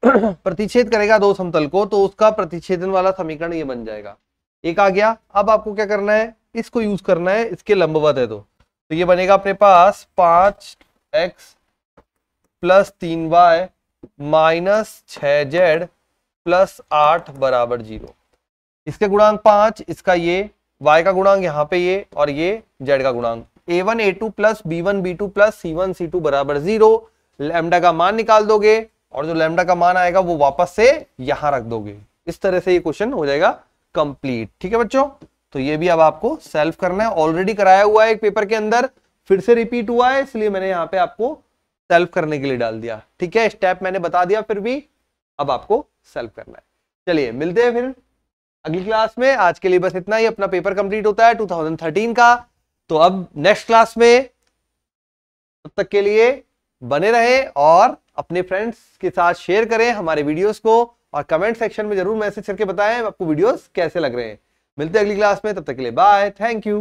Speaker 1: प्रतिच्छेद करेगा दो समतल को, तो उसका प्रतिच्छेदन वाला समीकरण ये बन जाएगा। एक आ गया। अब आपको क्या करना है, इसको यूज करना है, इसके लंबवत है तो ये बनेगा अपने पास 5x plus 3y minus 6z plus 8 बराबर 0। इसके गुणांक 5, इसका ये, y का गुणांक यहाँ पे ये, और ये z का गुणांक। a1 a2 plus b1 b2 plus c1 c2 बराबर 0। लैम्डा का मान निकाल दोगे और जो लैम्डा का मान आएगा वो वापस से यहां रख दोगे। इस तरह से ये क्वेश्चन हो जाएगा कंप्लीट। ठीक है बच्चों, तो ये भी अब आपको सेल्फ करना है। ऑलरेडी कराया हुआ है एक पेपर के अंदर, फिर से रिपीट हुआ है, इसलिए मैंने यहाँ पे आपको सेल्फ करने के लिए डाल दिया। ठीक है, स्टेप मैंने बता दिया, फिर भी अब आपको सेल्फ करना है। चलिए मिलते हैं फिर अगली क्लास में। आज के लिए बस इतना ही, अपना पेपर कंप्लीट होता है 2013 का। तो अब नेक्स्ट क्लास में, तब तक के लिए बने रहें और अपने फ्रेंड्स के साथ शेयर करें हमारे वीडियोस को, और कमेंट सेक्शन में जरूर मैसेज करके बताएं आपको वीडियोस कैसे लग रहे हैं। मिलते हैं अगली क्लास में, तब तक के लिए बाय, थैंक यू।